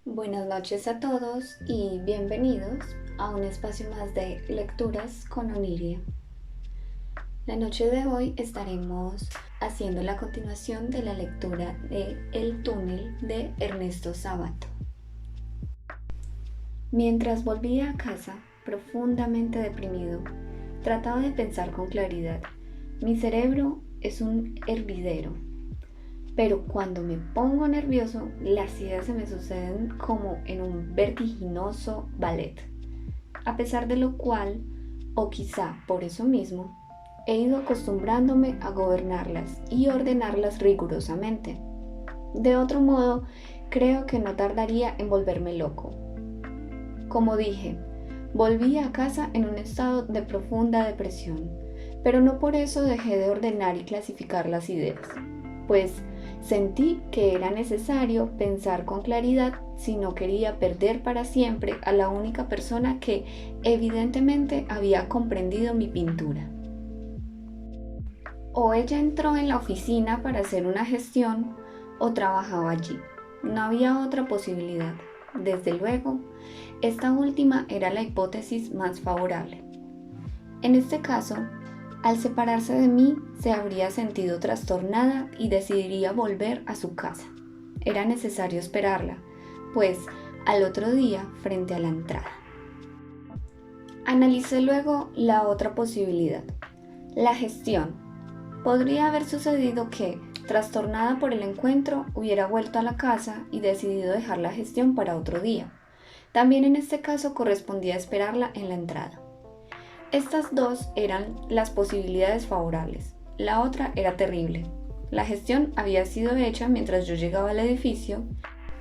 Buenas noches a todos y bienvenidos a un espacio más de lecturas con Oniria. La noche de hoy estaremos haciendo la continuación de la lectura de El túnel de Ernesto Sábato. Mientras volvía a casa, profundamente deprimido, trataba de pensar con claridad. Mi cerebro es un hervidero, pero cuando me pongo nervioso, las ideas se me suceden como en un vertiginoso ballet. A pesar de lo cual, o quizá por eso mismo, he ido acostumbrándome a gobernarlas y ordenarlas rigurosamente. De otro modo, creo que no tardaría en volverme loco. Como dije, volví a casa en un estado de profunda depresión, pero no por eso dejé de ordenar y clasificar las ideas, pues sentí que era necesario pensar con claridad si no quería perder para siempre a la única persona que evidentemente había comprendido mi pintura. O ella entró en la oficina para hacer una gestión o trabajaba allí. No había otra posibilidad. Desde luego, esta última era la hipótesis más favorable. En este caso, al separarse de mí, se habría sentido trastornada y decidiría volver a su casa. Era necesario esperarla, pues al otro día, frente a la entrada. Analicé luego la otra posibilidad, la gestión. Podría haber sucedido que, trastornada por el encuentro, hubiera vuelto a la casa y decidido dejar la gestión para otro día. También en este caso correspondía esperarla en la entrada. Estas dos eran las posibilidades favorables. La otra era terrible. La gestión había sido hecha mientras yo llegaba al edificio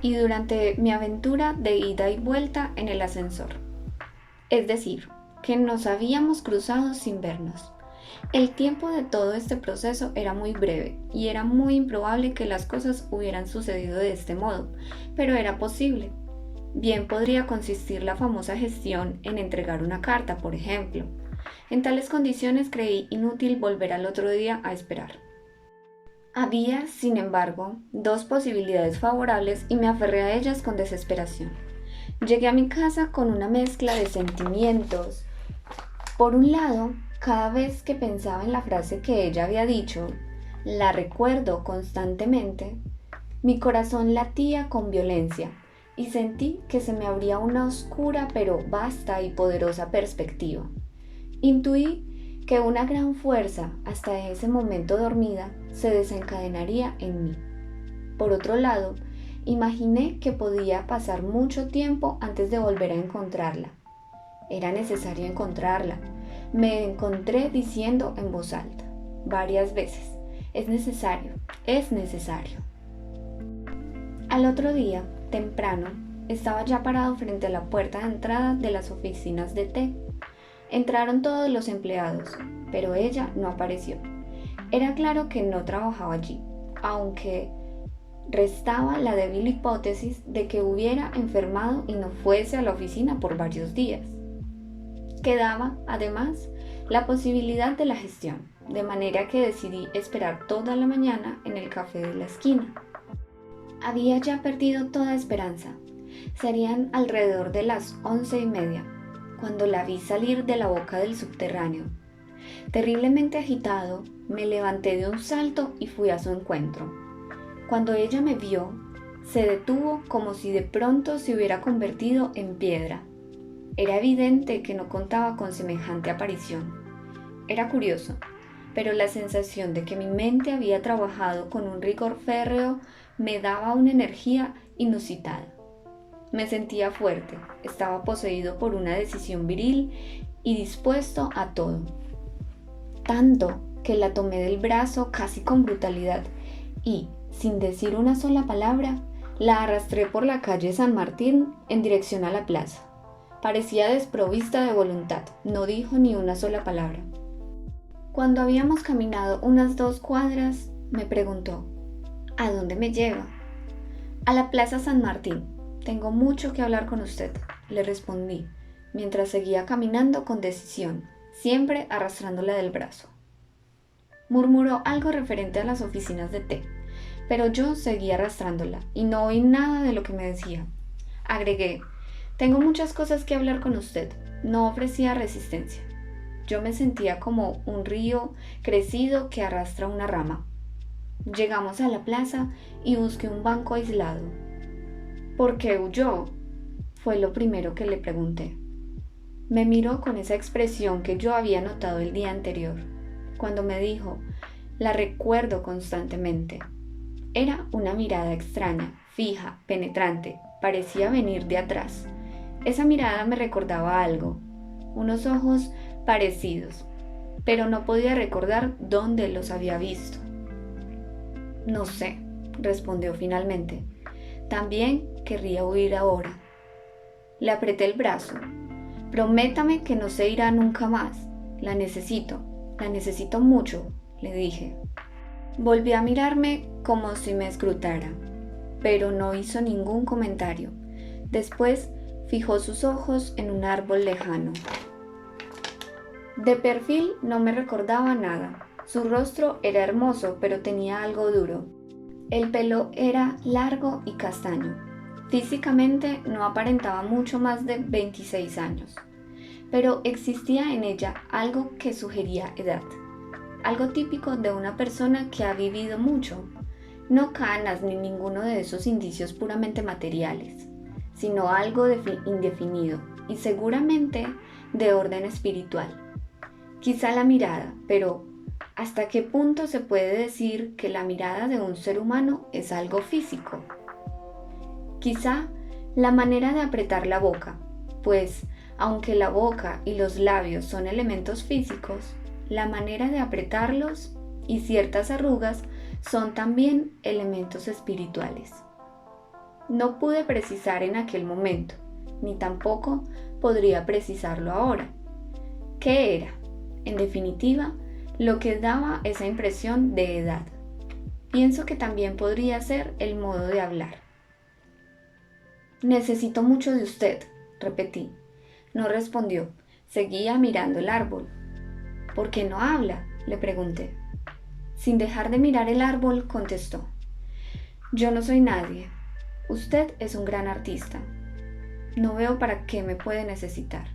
y durante mi aventura de ida y vuelta en el ascensor. Es decir, que nos habíamos cruzado sin vernos. El tiempo de todo este proceso era muy breve y era muy improbable que las cosas hubieran sucedido de este modo, pero era posible. Bien podría consistir la famosa gestión en entregar una carta, por ejemplo. En tales condiciones creí inútil volver al otro día a esperar. Había, sin embargo, dos posibilidades favorables y me aferré a ellas con desesperación. Llegué a mi casa con una mezcla de sentimientos. Por un lado, cada vez que pensaba en la frase que ella había dicho, la recuerdo constantemente, mi corazón latía con violencia y sentí que se me abría una oscura pero vasta y poderosa perspectiva. Intuí que una gran fuerza, hasta ese momento dormida, se desencadenaría en mí. Por otro lado, imaginé que podía pasar mucho tiempo antes de volver a encontrarla. Era necesario encontrarla. Me encontré diciendo en voz alta, varias veces, es necesario, es necesario. Al otro día, temprano, estaba ya parado frente a la puerta de entrada de las oficinas de té. Entraron todos los empleados, pero ella no apareció. Era claro que no trabajaba allí, aunque restaba la débil hipótesis de que hubiera enfermado y no fuese a la oficina por varios días. Quedaba, además, la posibilidad de la gestión, de manera que decidí esperar toda la mañana en el café de la esquina. Había ya perdido toda esperanza. Serían alrededor de las 11:30, cuando la vi salir de la boca del subterráneo. Terriblemente agitado, me levanté de un salto y fui a su encuentro. Cuando ella me vio, se detuvo como si de pronto se hubiera convertido en piedra. Era evidente que no contaba con semejante aparición. Era curioso, pero la sensación de que mi mente había trabajado con un rigor férreo me daba una energía inusitada. Me sentía fuerte, estaba poseído por una decisión viril y dispuesto a todo. Tanto que la tomé del brazo casi con brutalidad y, sin decir una sola palabra, la arrastré por la calle San Martín en dirección a la plaza. Parecía desprovista de voluntad, no dijo ni una sola palabra. Cuando habíamos caminado unas 2 cuadras, me preguntó, ¿a dónde me lleva? A la Plaza San Martín. Tengo mucho que hablar con usted, le respondí, mientras seguía caminando con decisión, siempre arrastrándola del brazo. Murmuró algo referente a las oficinas de té, pero yo seguía arrastrándola y no oí nada de lo que me decía. Agregué, tengo muchas cosas que hablar con usted. No ofrecía resistencia. Yo me sentía como un río crecido que arrastra una rama. Llegamos a la plaza y busqué un banco aislado. ¿Por qué huyó? Fue lo primero que le pregunté. Me miró con esa expresión que yo había notado el día anterior, cuando me dijo, la recuerdo constantemente. Era una mirada extraña, fija, penetrante, parecía venir de atrás. Esa mirada me recordaba algo, unos ojos parecidos, pero no podía recordar dónde los había visto. No sé, respondió finalmente. También querría huir ahora. Le apreté el brazo. Prométame que no se irá nunca más. La necesito mucho, le dije. Volvió a mirarme como si me escrutara, pero no hizo ningún comentario. Después fijó sus ojos en un árbol lejano. De perfil no me recordaba nada. Su rostro era hermoso, pero tenía algo duro. El pelo era largo y castaño. Físicamente no aparentaba mucho más de 26 años, pero existía en ella algo que sugería edad, algo típico de una persona que ha vivido mucho, no canas ni ninguno de esos indicios puramente materiales, sino algo indefinido y seguramente de orden espiritual. Quizá la mirada, pero ¿hasta qué punto se puede decir que la mirada de un ser humano es algo físico? Quizá la manera de apretar la boca, pues aunque la boca y los labios son elementos físicos, la manera de apretarlos y ciertas arrugas son también elementos espirituales. No pude precisar en aquel momento, ni tampoco podría precisarlo ahora. ¿Qué era? En definitiva, lo que daba esa impresión de edad. Pienso que también podría ser el modo de hablar. Necesito mucho de usted, repetí. No respondió, seguía mirando el árbol. ¿Por qué no habla?, le pregunté. Sin dejar de mirar el árbol, contestó. Yo no soy nadie. Usted es un gran artista. No veo para qué me puede necesitar.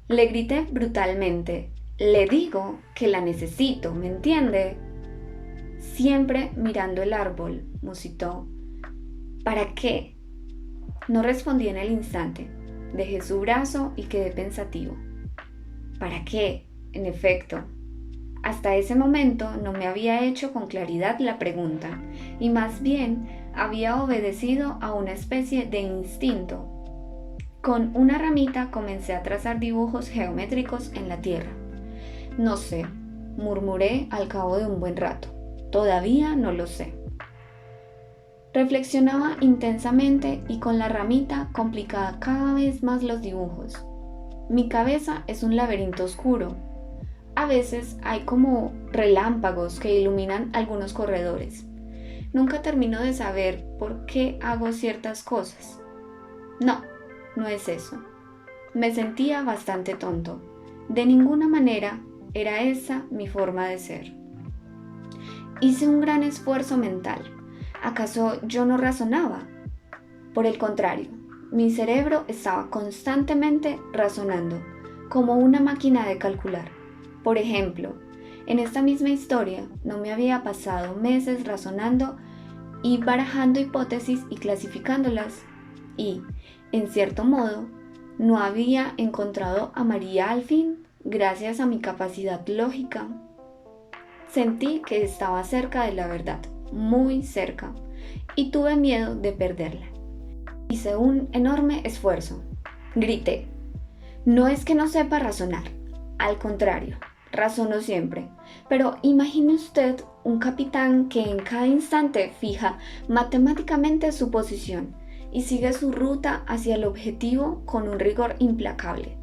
Le grité brutalmente. Le digo que la necesito, ¿me entiende? Siempre mirando el árbol, musitó. ¿Para qué? No respondí en el instante. Dejé su brazo y quedé pensativo. ¿Para qué? En efecto. Hasta ese momento no me había hecho con claridad la pregunta, y más bien había obedecido a una especie de instinto. Con una ramita comencé a trazar dibujos geométricos en la tierra. No sé, murmuré al cabo de un buen rato. Todavía no lo sé. Reflexionaba intensamente y con la ramita complicaba cada vez más los dibujos. Mi cabeza es un laberinto oscuro. A veces hay como relámpagos que iluminan algunos corredores. Nunca termino de saber por qué hago ciertas cosas. No es eso. Me sentía bastante tonto. De ninguna manera era esa mi forma de ser. Hice un gran esfuerzo mental. ¿Acaso yo no razonaba? Por el contrario, mi cerebro estaba constantemente razonando, como una máquina de calcular. Por ejemplo, en esta misma historia no me había pasado meses razonando y barajando hipótesis y clasificándolas, y, en cierto modo, no había encontrado a María al fin, gracias a mi capacidad lógica. Sentí que estaba cerca de la verdad, muy cerca, y tuve miedo de perderla. Hice un enorme esfuerzo. Grité. No es que no sepa razonar, al contrario, razono siempre, pero imagine usted un capitán que en cada instante fija matemáticamente su posición y sigue su ruta hacia el objetivo con un rigor implacable,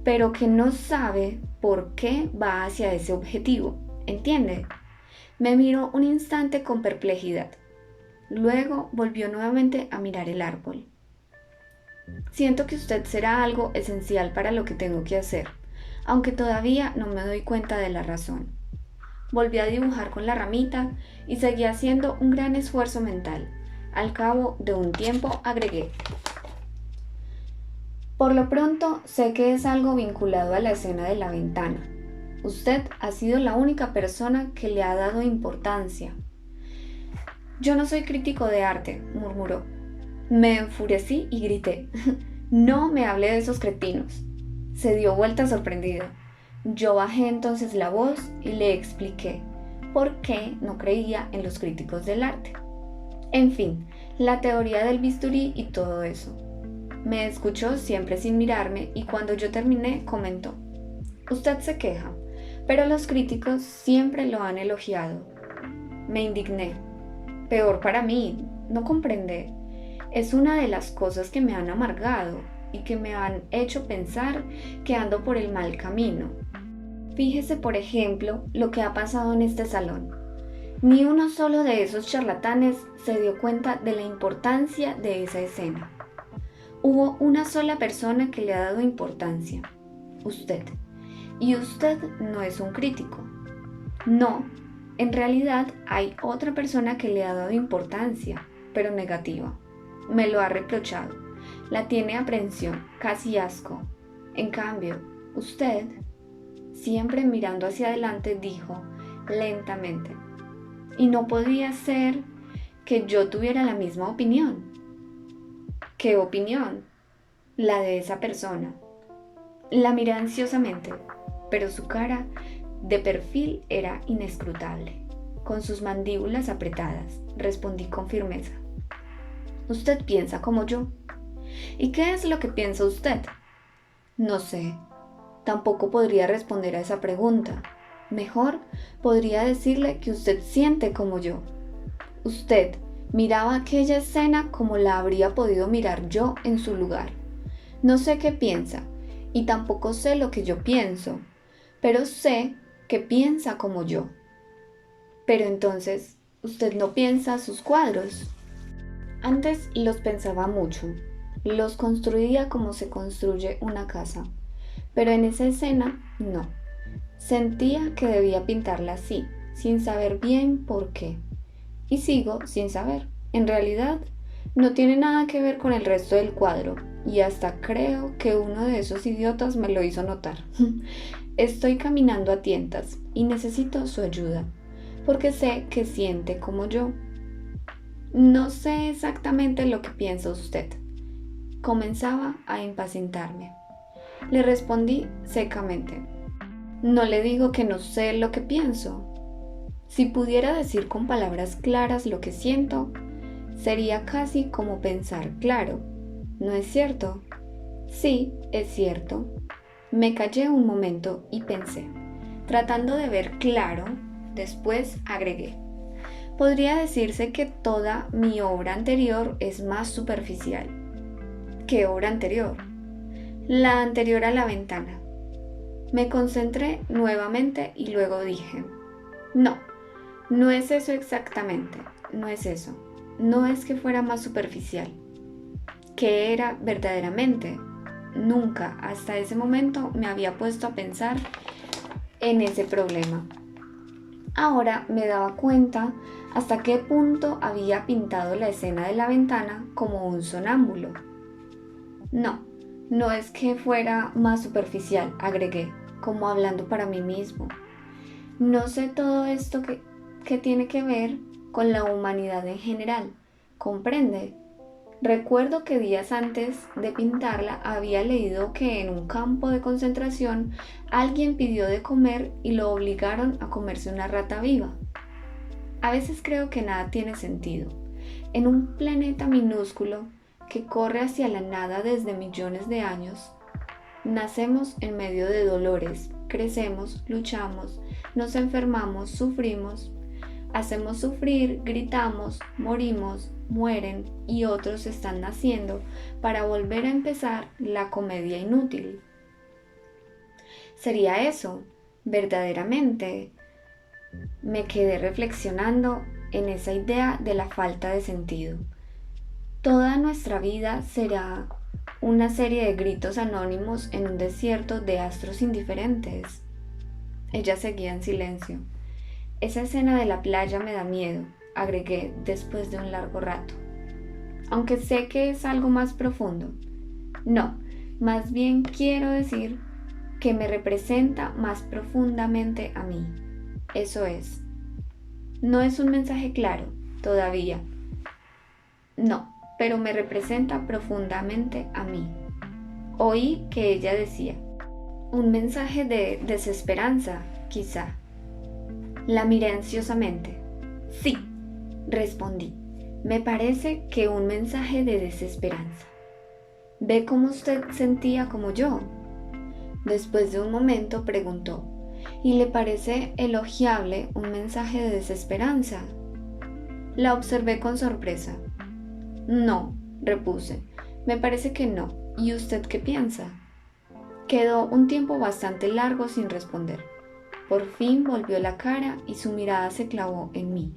pero que no sabe por qué va hacia ese objetivo, ¿entiende? Me miró un instante con perplejidad. Luego volvió nuevamente a mirar el árbol. Siento que usted será algo esencial para lo que tengo que hacer, aunque todavía no me doy cuenta de la razón. Volví a dibujar con la ramita y seguí haciendo un gran esfuerzo mental. Al cabo de un tiempo agregué: Por lo pronto, sé que es algo vinculado a la escena de la ventana. Usted ha sido la única persona que le ha dado importancia. Yo no soy crítico de arte, murmuró. Me enfurecí y grité. No me hable de esos cretinos. Se dio vuelta sorprendido. Yo bajé entonces la voz y le expliqué por qué no creía en los críticos del arte. En fin, la teoría del bisturí y todo eso. Me escuchó siempre sin mirarme y cuando yo terminé comentó: Usted se queja, pero los críticos siempre lo han elogiado. Me indigné. Peor para mí, no comprende. Es una de las cosas que me han amargado y que me han hecho pensar que ando por el mal camino. Fíjese, por ejemplo, lo que ha pasado en este salón. Ni uno solo de esos charlatanes se dio cuenta de la importancia de esa escena. Hubo una sola persona que le ha dado importancia: usted. Y usted no es un crítico. No, en realidad hay otra persona que le ha dado importancia, pero negativa. Me lo ha reprochado. La tiene aprensión, casi asco. En cambio, usted, siempre mirando hacia adelante, dijo lentamente: y no podía ser que yo tuviera la misma opinión. ¿Qué opinión? La de esa persona. La miré ansiosamente, pero su cara de perfil era inescrutable. Con sus mandíbulas apretadas, respondí con firmeza: Usted piensa como yo. ¿Y qué es lo que piensa usted? No sé. Tampoco podría responder a esa pregunta. Mejor podría decirle que usted siente como yo. Usted miraba aquella escena como la habría podido mirar yo en su lugar. No sé qué piensa, y tampoco sé lo que yo pienso, pero sé que piensa como yo. Pero entonces, ¿usted no piensa sus cuadros? Antes los pensaba mucho, los construía como se construye una casa, pero en esa escena no. Sentía que debía pintarla así, sin saber bien por qué. Y sigo sin saber. En realidad, no tiene nada que ver con el resto del cuadro, y hasta creo que uno de esos idiotas me lo hizo notar. Estoy caminando a tientas y necesito su ayuda, porque sé que siente como yo. No sé exactamente lo que piensa usted. Comenzaba a impacientarme. Le respondí secamente: no le digo que no sé lo que pienso. Si pudiera decir con palabras claras lo que siento, sería casi como pensar claro. ¿No es cierto? Sí, es cierto. Me callé un momento y pensé, tratando de ver claro. Después agregué: podría decirse que toda mi obra anterior es más superficial. ¿Qué obra anterior? La anterior a la ventana. Me concentré nuevamente y luego dije: no, no es eso exactamente, no es eso. No es que fuera más superficial. ¿Qué era verdaderamente? Nunca hasta ese momento me había puesto a pensar en ese problema. Ahora me daba cuenta hasta qué punto había pintado la escena de la ventana como un sonámbulo. No, no es que fuera más superficial, agregué, como hablando para mí mismo. No sé todo esto que tiene que ver con la humanidad en general, ¿comprende? Recuerdo que días antes de pintarla había leído que en un campo de concentración alguien pidió de comer y lo obligaron a comerse una rata viva. A veces creo que nada tiene sentido. En un planeta minúsculo que corre hacia la nada desde millones de años, nacemos en medio de dolores, crecemos, luchamos, nos enfermamos, sufrimos, hacemos sufrir, gritamos, morimos, mueren y otros están naciendo para volver a empezar la comedia inútil. ¿Sería eso, verdaderamente? Me quedé reflexionando en esa idea de la falta de sentido. Toda nuestra vida será una serie de gritos anónimos en un desierto de astros indiferentes. Ella seguía en silencio. Esa escena de la playa me da miedo, agregué después de un largo rato. Aunque sé que es algo más profundo. No, Más bien quiero decir que me representa más profundamente a mí. Eso es. No es un mensaje claro, todavía. No, pero me representa profundamente a mí. Oí que ella decía, un mensaje de desesperanza, quizá. La miré ansiosamente. Sí, respondí. Me parece que un mensaje de desesperanza. ¿Ve cómo usted sentía como yo? Después de un momento preguntó, ¿y le parece elogiable un mensaje de desesperanza? La observé con sorpresa. No, repuse, me parece que no. ¿Y usted qué piensa? Quedó un tiempo bastante largo sin responder. Por fin volvió la cara y su mirada se clavó en mí.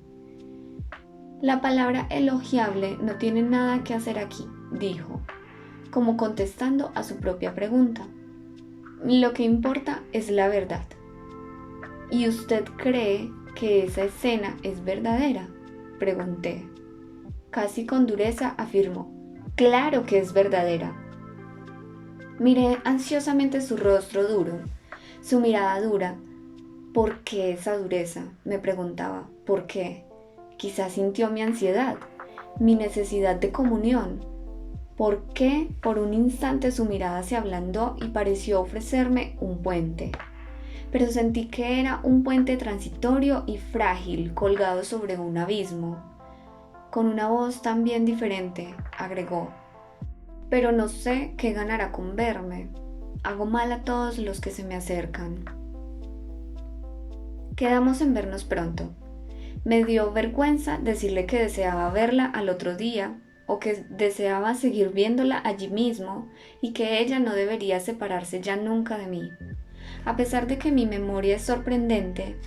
La palabra elogiable no tiene nada que hacer aquí, dijo, como contestando a su propia pregunta. Lo que importa es la verdad. ¿Y usted cree que esa escena es verdadera? Pregunté. Casi con dureza afirmó. Claro que es verdadera. Miré ansiosamente su rostro duro, su mirada dura. ¿Por qué esa dureza? Me preguntaba. ¿Por qué? Quizás sintió mi ansiedad, mi necesidad de comunión. ¿Por qué por un instante su mirada se ablandó y pareció ofrecerme un puente? Pero sentí que era un puente transitorio y frágil colgado sobre un abismo. Con una voz también diferente, agregó, pero no sé qué ganará con verme. Hago mal a todos los que se me acercan. Quedamos en vernos pronto. Me dio vergüenza decirle que deseaba verla al otro día o que deseaba seguir viéndola allí mismo y que ella no debería separarse ya nunca de mí. A pesar de que mi memoria es sorprendente,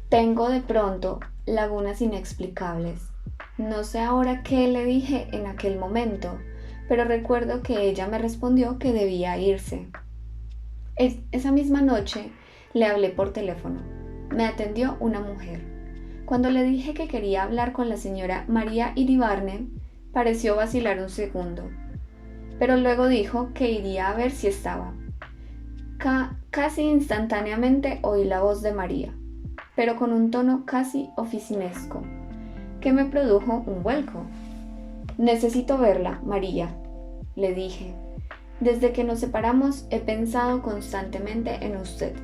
tengo de pronto lagunas inexplicables. No sé ahora qué le dije en aquel momento, pero recuerdo que ella me respondió que debía irse. Esa misma noche le hablé por teléfono. Me atendió una mujer. Cuando le dije que quería hablar con la señora María Iribarne, pareció vacilar un segundo, pero luego dijo que iría a ver si estaba. Casi instantáneamente oí la voz de María, pero con un tono casi oficinesco, que me produjo un vuelco. Necesito verla, María, le dije. Desde que nos separamos he pensado constantemente en usted,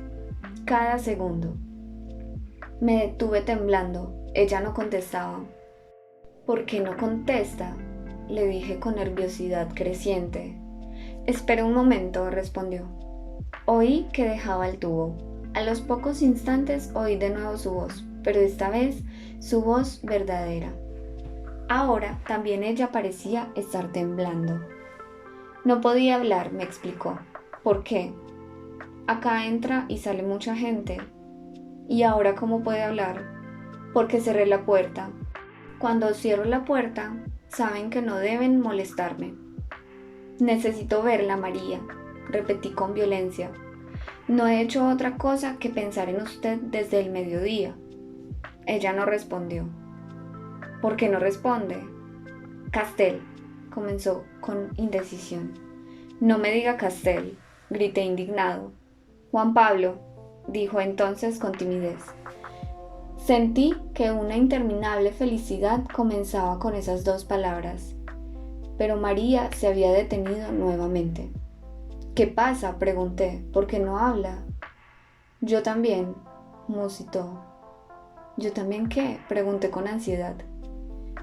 cada segundo. Me detuve temblando. Ella no contestaba. ¿Por qué no contesta?, le dije con nerviosidad creciente. Espera un momento, respondió. Oí que dejaba el tubo. A los pocos instantes oí de nuevo su voz, pero esta vez su voz verdadera. Ahora también ella parecía estar temblando. No podía hablar, me explicó. ¿Por qué? Acá entra y sale mucha gente. ¿Y ahora cómo puede hablar? Porque cerré la puerta. Cuando cierro la puerta, saben que no deben molestarme. Necesito verla, María, repetí con violencia. No he hecho otra cosa que pensar en usted desde el mediodía. Ella no respondió. ¿Por qué no responde? Castel, comenzó con indecisión. No me diga Castel, grité indignado. Juan Pablo, dijo entonces con timidez. Sentí que una interminable felicidad comenzaba con esas dos palabras, pero María se había detenido nuevamente. ¿Qué pasa?, pregunté. ¿Por qué no habla? Yo también, musitó. ¿Yo también qué?, pregunté con ansiedad.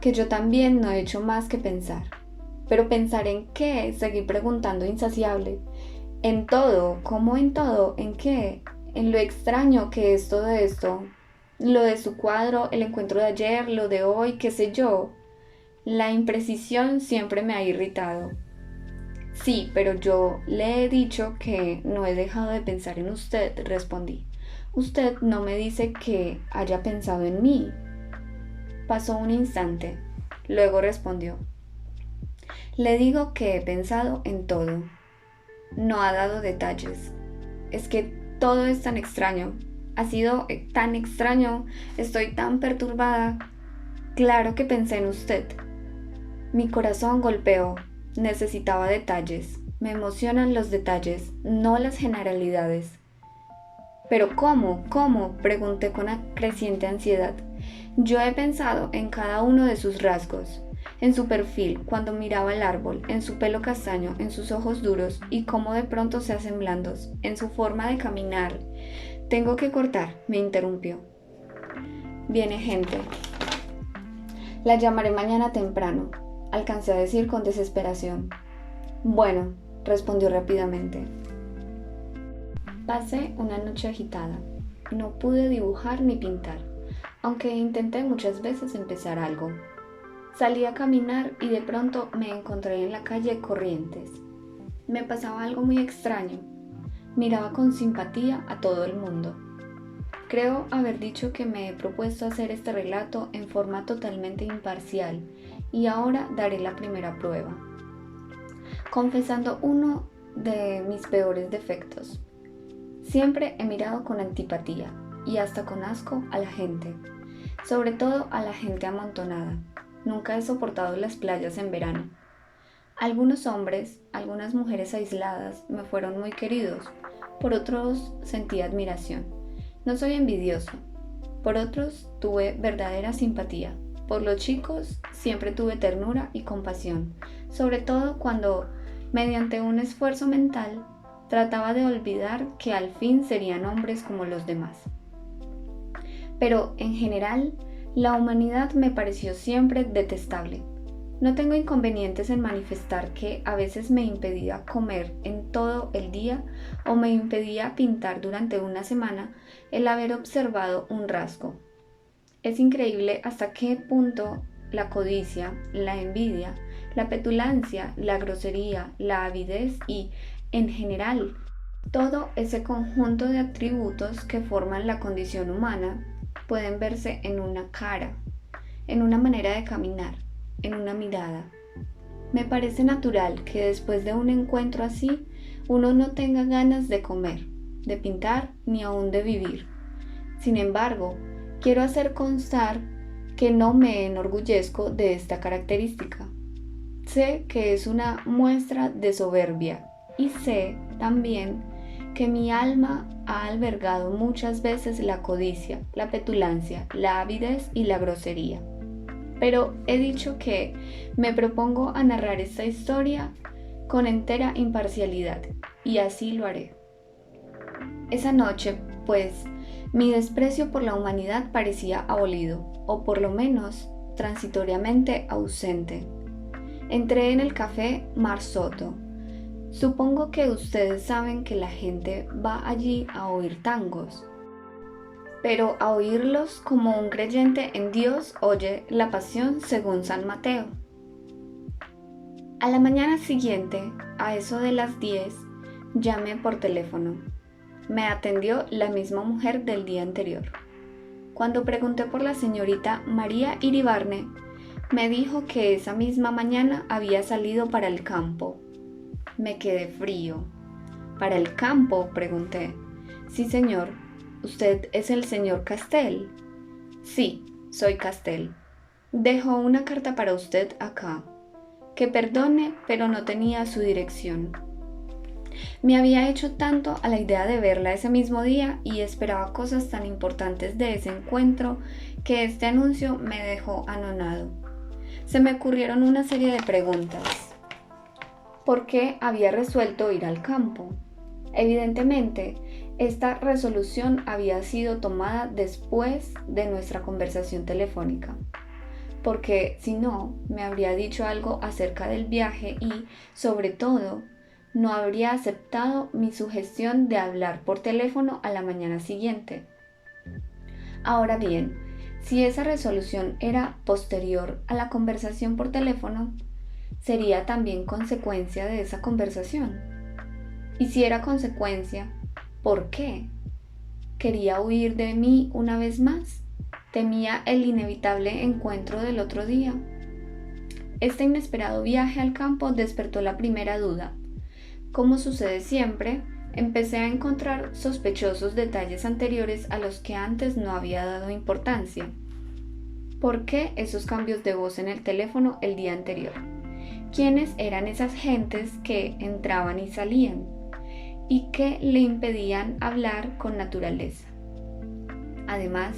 Que yo también no he hecho más que pensar. ¿Pero pensar en qué?, seguí preguntando insaciable. En todo, ¿cómo en todo? ¿En qué? En lo extraño que es todo esto. Lo de su cuadro, el encuentro de ayer, lo de hoy, qué sé yo. La imprecisión siempre me ha irritado. Sí, pero yo le he dicho que no he dejado de pensar en usted, respondí. Usted no me dice que haya pensado en mí. Pasó un instante. Luego respondió. Le digo que he pensado en todo. No ha dado detalles. Es que todo es tan extraño. Ha sido tan extraño. Estoy tan perturbada. Claro que pensé en usted. Mi corazón golpeó. Necesitaba detalles. me emocionan los detalles, no las generalidades. ¿Pero cómo? ¿Cómo? Pregunté con creciente ansiedad. Yo he pensado en cada uno de sus rasgos, en su perfil, cuando miraba el árbol, en su pelo castaño, en sus ojos duros y cómo de pronto se hacen blandos, en su forma de caminar. Tengo que cortar, me interrumpió. Viene gente. La llamaré mañana temprano, alcancé a decir con desesperación. Bueno, respondió rápidamente. Pasé una noche agitada. No pude dibujar ni pintar, aunque intenté muchas veces empezar algo. Salí a caminar y de pronto me encontré en la calle Corrientes. Me pasaba algo muy extraño. Miraba con simpatía a todo el mundo. Creo haber dicho que me he propuesto hacer este relato en forma totalmente imparcial y ahora daré la primera prueba, confesando uno de mis peores defectos. Siempre he mirado con antipatía y hasta con asco a la gente, sobre todo a la gente amontonada. Nunca he soportado las playas en verano. Algunos hombres, algunas mujeres aisladas me fueron muy queridos, por otros sentí admiración. No soy envidioso. Por otros tuve verdadera simpatía. Por los chicos siempre tuve ternura y compasión, sobre todo cuando, mediante un esfuerzo mental, trataba de olvidar que al fin serían hombres como los demás. Pero, en general, la humanidad me pareció siempre detestable. No tengo inconvenientes en manifestar que a veces me impedía comer en todo el día o me impedía pintar durante una semana el haber observado un rasgo. Es increíble hasta qué punto la codicia, la envidia, la petulancia, la grosería, la avidez y, en general, todo ese conjunto de atributos que forman la condición humana pueden verse en una cara, en una manera de caminar, en una mirada. Me parece natural que después de un encuentro así uno no tenga ganas de comer, de pintar ni aún de vivir. Sin embargo, quiero hacer constar que no me enorgullezco de esta característica. Sé que es una muestra de soberbia y sé también que mi alma ha albergado muchas veces la codicia, la petulancia, la avidez y la grosería. Pero he dicho que me propongo a narrar esta historia con entera imparcialidad y así lo haré. Esa noche, pues, mi desprecio por la humanidad parecía abolido, o por lo menos transitoriamente ausente. Entré en el café Marsotto. Supongo que ustedes saben que la gente va allí a oír tangos, pero a oírlos como un creyente en Dios oye la Pasión según San Mateo. A la mañana siguiente, a eso de las 10, llamé por teléfono. Me atendió la misma mujer del día anterior. Cuando pregunté por la señorita María Iribarne, me dijo que esa misma mañana había salido para el campo. Me quedé frío. ¿Para el campo?, pregunté. Sí, señor. ¿Usted es el señor Castel? Sí, soy Castel. Dejo una carta para usted acá. Que perdone, pero no tenía su dirección. Me había hecho tanto a la idea de verla ese mismo día y esperaba cosas tan importantes de ese encuentro que este anuncio me dejó anonado. Se me ocurrieron una serie de preguntas. ¿Por qué había resuelto ir al campo? Evidentemente, esta resolución había sido tomada después de nuestra conversación telefónica, porque si no, me habría dicho algo acerca del viaje y, sobre todo, no habría aceptado mi sugestión de hablar por teléfono a la mañana siguiente. Ahora bien, si esa resolución era posterior a la conversación por teléfono, sería también consecuencia de esa conversación. Y si era consecuencia, ¿por qué? ¿Quería huir de mí una vez más? ¿Temía el inevitable encuentro del otro día? Este inesperado viaje al campo despertó la primera duda. Como sucede siempre, empecé a encontrar sospechosos detalles anteriores a los que antes no había dado importancia. ¿Por qué esos cambios de voz en el teléfono el día anterior? quiénes eran esas gentes que entraban y salían y que le impedían hablar con naturaleza. Además,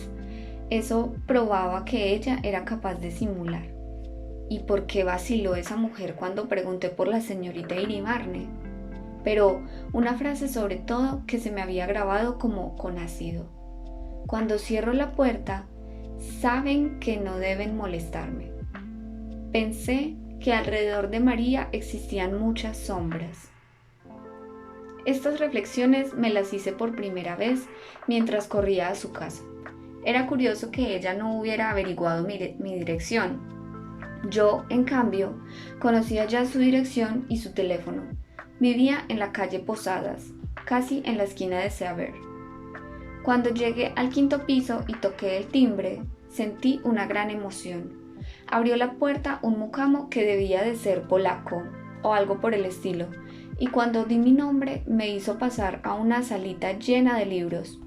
eso probaba que ella era capaz de simular. ¿Y por qué vaciló esa mujer cuando pregunté por la señorita Iribarne? Pero una frase sobre todo que se me había grabado como con ácido. Cuando cierro la puerta, saben que no deben molestarme. Pensé que alrededor de María existían muchas sombras. Estas reflexiones me las hice por primera vez mientras corría a su casa. Era curioso que ella no hubiera averiguado mi dirección. Yo, en cambio, conocía ya su dirección y su teléfono. Vivía en la calle Posadas, casi en la esquina de Seaver. Cuando llegué al 5º piso y toqué el timbre, sentí una gran emoción. Abrió la puerta un mucamo que debía de ser polaco o algo por el estilo, y cuando di mi nombre me hizo pasar a una salita llena de libros.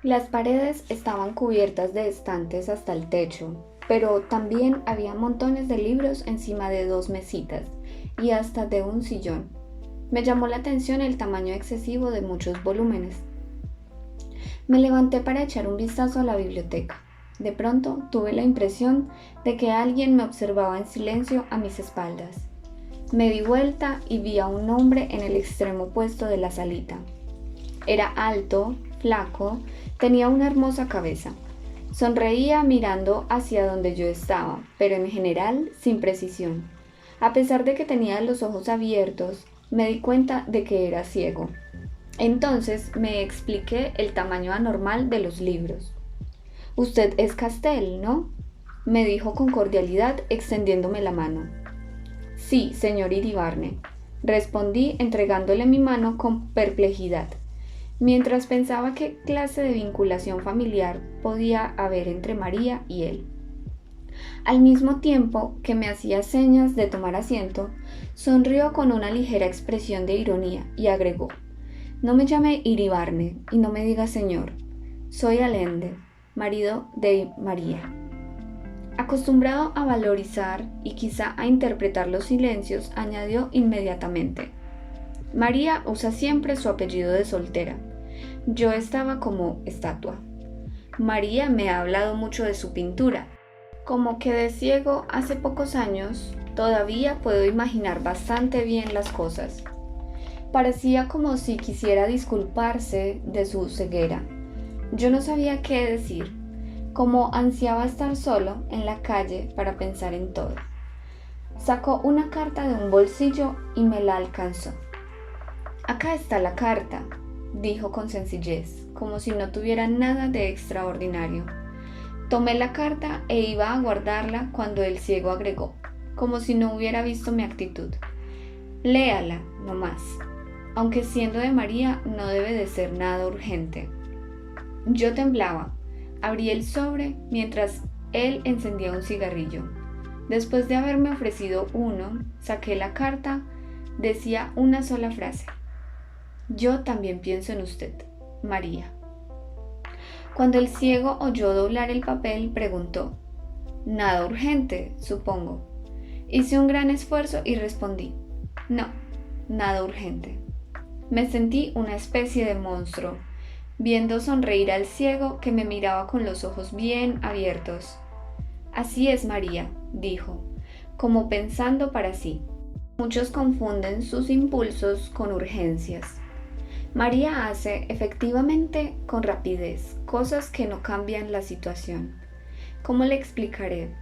Las paredes estaban cubiertas de estantes hasta el techo, pero también había montones de libros encima de 2 mesitas y hasta de un sillón. Me llamó la atención el tamaño excesivo de muchos volúmenes. Me levanté para echar un vistazo a la biblioteca. De pronto tuve la impresión de que alguien me observaba en silencio a mis espaldas. Me di vuelta y vi a un hombre en el extremo opuesto de la salita. Era alto, flaco, tenía una hermosa cabeza. Sonreía mirando hacia donde yo estaba, pero en general sin precisión. A pesar de que tenía los ojos abiertos, me di cuenta de que era ciego. Entonces me expliqué el tamaño anormal de los libros. «Usted es Castell, ¿no?», me dijo con cordialidad, extendiéndome la mano. «Sí, señor Iribarne», respondí entregándole mi mano con perplejidad, mientras pensaba qué clase de vinculación familiar podía haber entre María y él. Al mismo tiempo que me hacía señas de tomar asiento, sonrió con una ligera expresión de ironía y agregó: «No me llame Iribarne y no me diga señor. Soy Allende, marido de María». Acostumbrado a valorizar y quizá a interpretar los silencios, añadió inmediatamente: «María usa siempre su apellido de soltera». Yo estaba como estatua. María me ha hablado mucho de su pintura. Como quedé ciego hace pocos años, todavía puedo imaginar bastante bien las cosas. Parecía como si quisiera disculparse de su ceguera. Yo no sabía qué decir, como ansiaba estar solo en la calle para pensar en todo. Sacó una carta de un bolsillo y me la alcanzó. «Acá está la carta», dijo con sencillez, como si no tuviera nada de extraordinario. Tomé la carta e iba a guardarla cuando el ciego agregó, como si no hubiera visto mi actitud: «Léala, no más. Aunque siendo de María no debe de ser nada urgente». Yo temblaba. Abrí el sobre mientras él encendía un cigarrillo. Después de haberme ofrecido uno, saqué la carta. Decía una sola frase: «Yo también pienso en usted, María». Cuando el ciego oyó doblar el papel, preguntó: «Nada urgente, supongo». Hice un gran esfuerzo y respondí: «No, nada urgente». Me sentí una especie de monstruo, viendo sonreír al ciego que me miraba con los ojos bien abiertos. «Así es, María», dijo, como pensando para sí. Muchos confunden sus impulsos con urgencias. María hace, efectivamente, con rapidez, cosas que no cambian la situación. ¿Cómo le explicaré?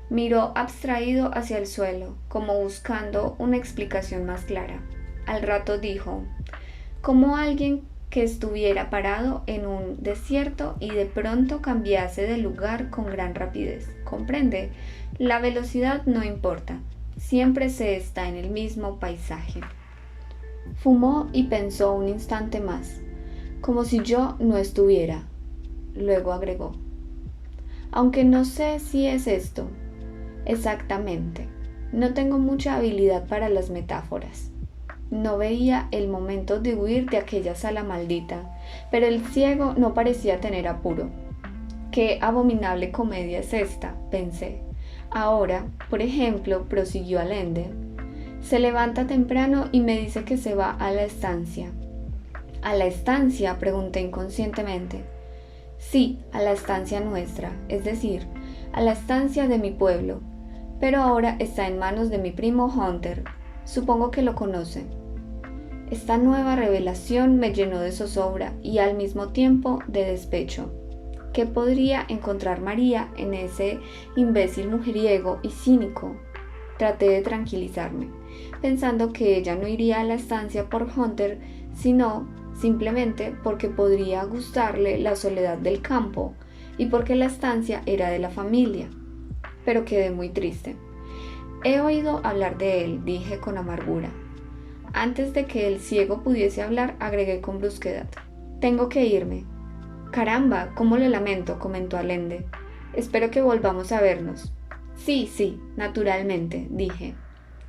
Miró abstraído hacia el suelo, como buscando una explicación más clara. Al rato dijo: «Como alguien que estuviera parado en un desierto y de pronto cambiase de lugar con gran rapidez. ¿Comprende? La velocidad no importa. Siempre se está en el mismo paisaje». Fumó y pensó un instante más, como si yo no estuviera. Luego agregó: «Aunque no sé si es esto exactamente. No tengo mucha habilidad para las metáforas». No veía el momento de huir de aquella sala maldita, pero el ciego no parecía tener apuro. «Qué abominable comedia es esta», pensé. «Ahora, por ejemplo», prosiguió Allende, Se levanta temprano y me dice que se va a la estancia. ¿A la estancia?, pregunté inconscientemente. Sí, a la estancia nuestra, es decir, a la estancia de mi pueblo, pero ahora está en manos de mi primo Hunter. Supongo que lo conoce. Esta nueva revelación me llenó de zozobra y al mismo tiempo de despecho. ¿Qué podría encontrar María en ese imbécil mujeriego y cínico? Traté de tranquilizarme, pensando que ella no iría a la estancia por Hunter, sino simplemente porque podría gustarle la soledad del campo y porque la estancia era de la familia. Pero quedé muy triste. He oído hablar de él, dije con amargura. Antes de que el ciego pudiese hablar, agregué con brusquedad. Tengo que irme. Caramba, cómo lo lamento, comentó Allende. Espero que volvamos a vernos. Sí, naturalmente, dije.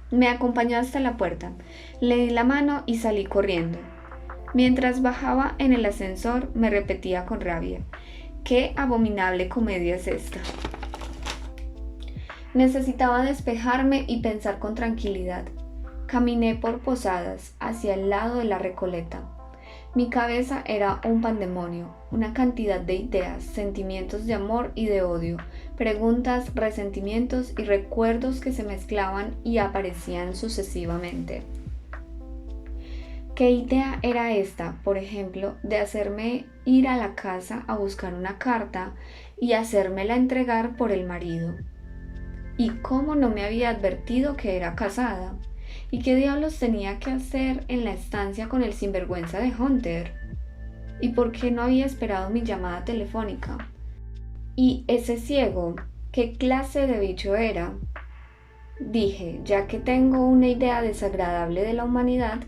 Me acompañó hasta la puerta, le di la mano y salí corriendo. Mientras bajaba en el ascensor me repetía con rabia. ¡Qué abominable comedia es esta! Necesitaba despejarme y pensar con tranquilidad. Caminé por Posadas, hacia el lado de la Recoleta. Mi cabeza era un pandemonio, una cantidad de ideas, sentimientos de amor y de odio, preguntas, resentimientos y recuerdos que se mezclaban y aparecían sucesivamente. ¿Qué idea era esta, por ejemplo, de hacerme ir a la casa a buscar una carta y hacérmela entregar por el marido? ¿Y cómo no me había advertido que era casada? ¿Y qué diablos tenía que hacer en la estancia con el sinvergüenza de Hunter? ¿Y por qué no había esperado mi llamada telefónica? ¿Y ese ciego? ¿Qué clase de bicho era? Dije, ya que tengo una idea desagradable de la humanidad,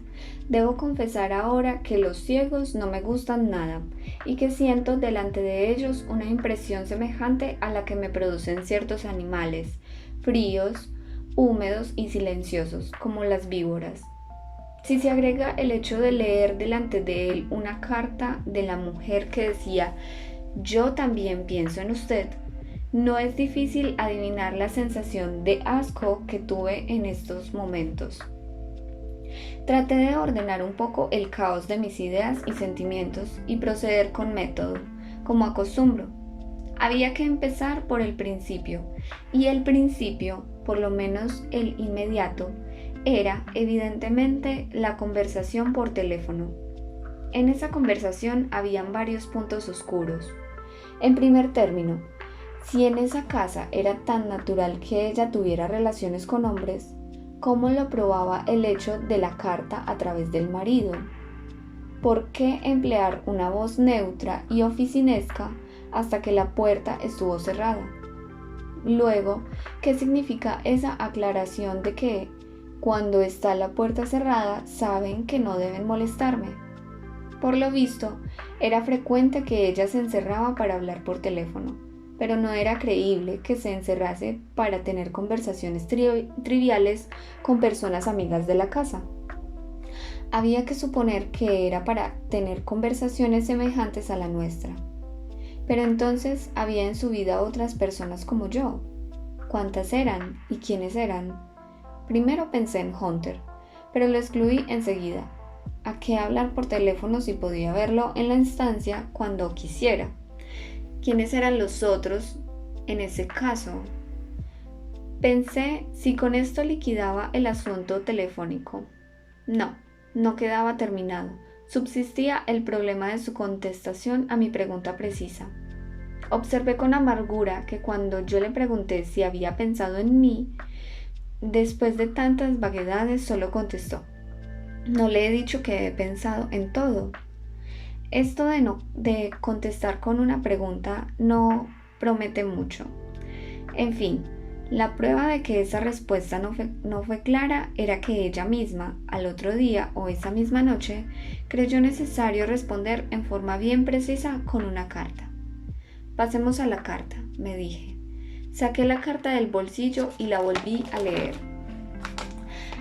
debo confesar ahora que los ciegos no me gustan nada y que siento delante de ellos una impresión semejante a la que me producen ciertos animales, fríos, húmedos y silenciosos, como las víboras. Si se agrega el hecho de leer delante de él una carta de la mujer que decía «Yo también pienso en usted», no es difícil adivinar la sensación de asco que tuve en estos momentos. Traté de ordenar un poco el caos de mis ideas y sentimientos y proceder con método, como acostumbro. Había que empezar por el principio, y el principio, por lo menos el inmediato, era evidentemente la conversación por teléfono. En esa conversación habían varios puntos oscuros. En primer término, si en esa casa era tan natural que ella tuviera relaciones con hombres, ¿cómo lo probaba el hecho de la carta a través del marido? ¿Por qué emplear una voz neutra y oficinesca hasta que la puerta estuvo cerrada? Luego, ¿qué significa esa aclaración de que, cuando está la puerta cerrada, saben que no deben molestarme? Por lo visto, era frecuente que ella se encerraba para hablar por teléfono, pero no era creíble que se encerrase para tener conversaciones triviales con personas amigas de la casa. Había que suponer que era para tener conversaciones semejantes a la nuestra. Pero entonces había en su vida otras personas como yo. ¿Cuántas eran y quiénes eran? Primero pensé en Hunter, pero lo excluí enseguida. ¿A qué hablar por teléfono si podía verlo en la estancia cuando quisiera? ¿Quiénes eran los otros en ese caso? Pensé si con esto liquidaba el asunto telefónico. No quedaba terminado. Subsistía el problema de su contestación a mi pregunta precisa. Observé con amargura que cuando yo le pregunté si había pensado en mí, después de tantas vaguedades solo contestó: «No le he dicho que he pensado en todo». Esto de contestar con una pregunta no promete mucho. En fin, la prueba de que esa respuesta no fue clara era que ella misma, al otro día o esa misma noche, creyó necesario responder en forma bien precisa con una carta. «Pasemos a la carta», me dije. Saqué la carta del bolsillo y la volví a leer.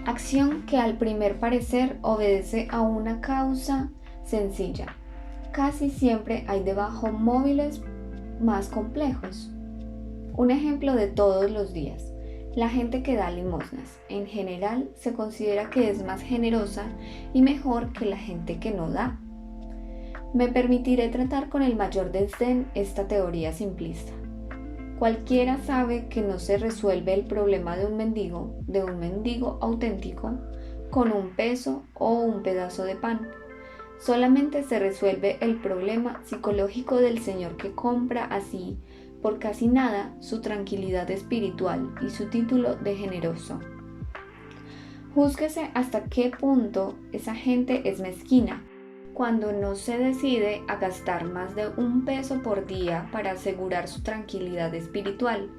Acción que al primer parecer obedece a una causa sencilla. Casi siempre hay debajo móviles más complejos. Un ejemplo de todos los días. La gente que da limosnas, en general, se considera que es más generosa y mejor que la gente que no da. Me permitiré tratar con el mayor desdén esta teoría simplista. Cualquiera sabe que no se resuelve el problema de un mendigo auténtico, con un peso o un pedazo de pan. Solamente se resuelve el problema psicológico del señor que compra así, por casi nada, su tranquilidad espiritual y su título de generoso. Júzguese hasta qué punto esa gente es mezquina cuando no se decide a gastar más de un peso por día para asegurar su tranquilidad espiritual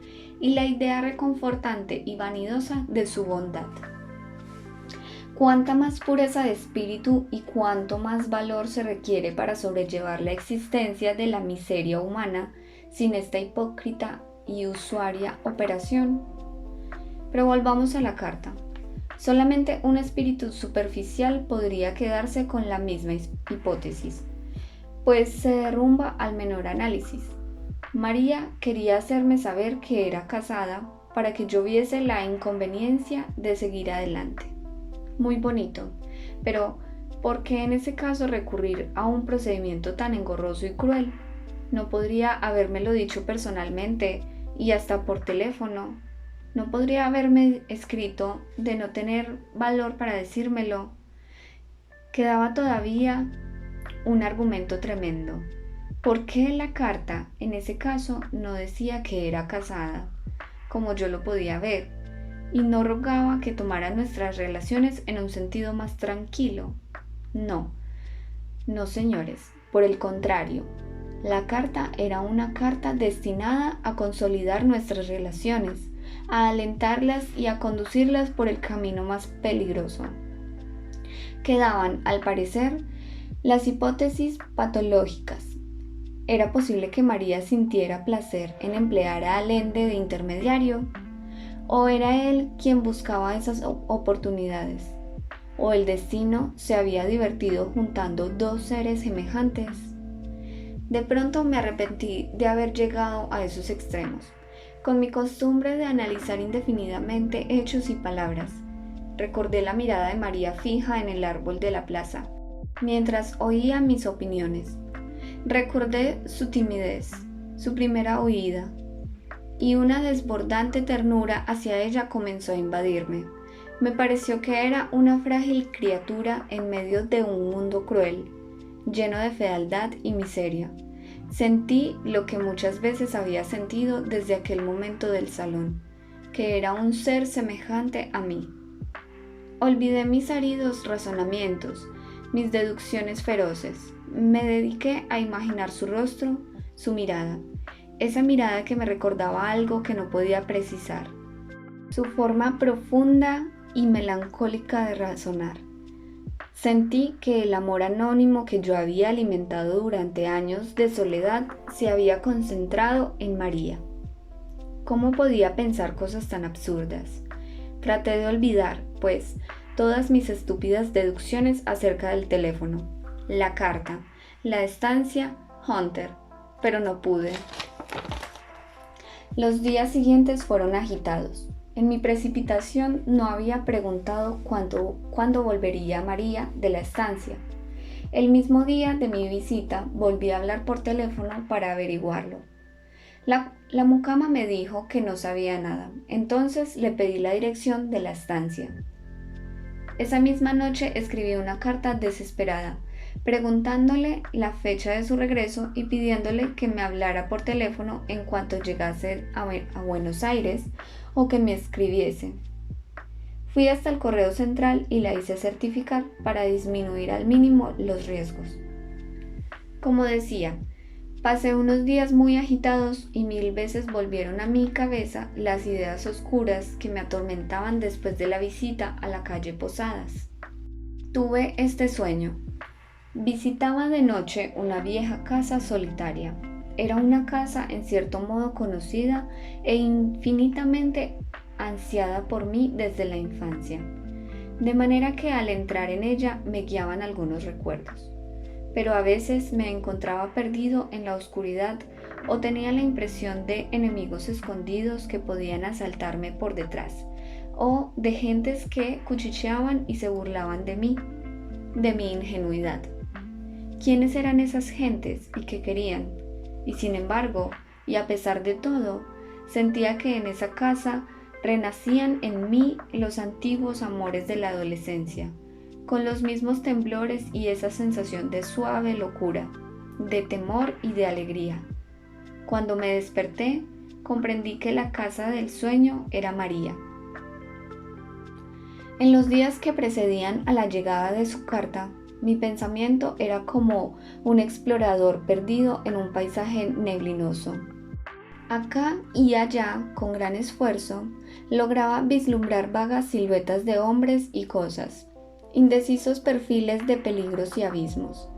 y la idea reconfortante y vanidosa de su bondad. Cuánta más pureza de espíritu y cuánto más valor se requiere para sobrellevar la existencia de la miseria humana sin esta hipócrita y usuaria operación. Pero volvamos a la carta. Solamente un espíritu superficial podría quedarse con la misma hipótesis, pues se derrumba al menor análisis. María quería hacerme saber que era casada para que yo viese la inconveniencia de seguir adelante. Muy bonito, pero ¿por qué en ese caso recurrir a un procedimiento tan engorroso y cruel? ¿No podría habérmelo dicho personalmente y hasta por teléfono? ¿No podría haberme escrito de no tener valor para decírmelo? Quedaba todavía un argumento tremendo. ¿Por qué la carta en ese caso no decía que era casada, como yo lo podía ver? Y no rogaba que tomara nuestras relaciones en un sentido más tranquilo. No, señores, por el contrario, la carta era una carta destinada a consolidar nuestras relaciones, a alentarlas y a conducirlas por el camino más peligroso. Quedaban, al parecer, las hipótesis patológicas. ¿Era posible que María sintiera placer en emplear a Allende de intermediario? ¿O era él quien buscaba esas oportunidades? ¿O el destino se había divertido juntando dos seres semejantes? De pronto me arrepentí de haber llegado a esos extremos, con mi costumbre de analizar indefinidamente hechos y palabras. Recordé la mirada de María fija en el árbol de la plaza, mientras oía mis opiniones. Recordé su timidez, su primera huida, y una desbordante ternura hacia ella comenzó a invadirme. Me pareció que era una frágil criatura en medio de un mundo cruel, lleno de fealdad y miseria. Sentí lo que muchas veces había sentido desde aquel momento del salón, que era un ser semejante a mí. Olvidé mis áridos razonamientos, mis deducciones feroces. Me dediqué a imaginar su rostro, su mirada, esa mirada que me recordaba algo que no podía precisar, su forma profunda y melancólica de razonar. Sentí que el amor anónimo que yo había alimentado durante años de soledad se había concentrado en María. ¿Cómo podía pensar cosas tan absurdas? Traté de olvidar, pues, todas mis estúpidas deducciones acerca del teléfono, la carta, la estancia, Hunter, pero no pude. Los días siguientes fueron agitados. En mi precipitación no había preguntado cuándo volvería María de la estancia. El mismo día de mi visita volví a hablar por teléfono para averiguarlo. La mucama me dijo que no sabía nada, entonces le pedí la dirección de la estancia. Esa misma noche escribí una carta desesperada, preguntándole la fecha de su regreso y pidiéndole que me hablara por teléfono en cuanto llegase a Buenos Aires o que me escribiese. Fui hasta el correo central y la hice certificar para disminuir al mínimo los riesgos. Como decía, pasé unos días muy agitados y 1000 veces volvieron a mi cabeza las ideas oscuras que me atormentaban después de la visita a la calle Posadas. Tuve este sueño. Visitaba de noche una vieja casa solitaria. Era una casa en cierto modo conocida e infinitamente ansiada por mí desde la infancia, de manera que al entrar en ella me guiaban algunos recuerdos. pero a veces me encontraba perdido en la oscuridad o tenía la impresión de enemigos escondidos que podían asaltarme por detrás, o de gentes que cuchicheaban y se burlaban de mí, de mi ingenuidad. ¿Quiénes eran esas gentes y qué querían? Y sin embargo, y a pesar de todo, sentía que en esa casa renacían en mí los antiguos amores de la adolescencia, con los mismos temblores y esa sensación de suave locura, de temor y de alegría. Cuando me desperté, comprendí que la casa del sueño era María. En los días que precedían a la llegada de su carta, mi pensamiento era como un explorador perdido en un paisaje neblinoso. Acá y allá, con gran esfuerzo, lograba vislumbrar vagas siluetas de hombres y cosas, indecisos perfiles de peligros y abismos.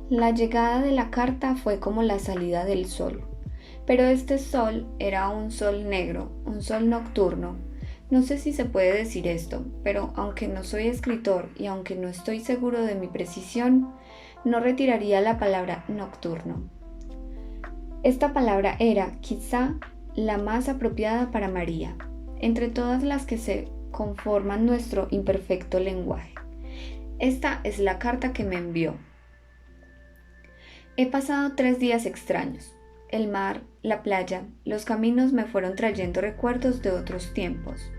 La llegada de la carta fue como la salida del sol, pero este sol era un sol negro, un sol nocturno. No sé si se puede decir esto, pero aunque no soy escritor y aunque no estoy seguro de mi precisión, no retiraría la palabra nocturno. Esta palabra era, quizá, la más apropiada para María, entre todas las que se conforman nuestro imperfecto lenguaje. Esta es la carta que me envió. He pasado 3 días extraños. El mar, la playa, los caminos me fueron trayendo recuerdos de otros tiempos.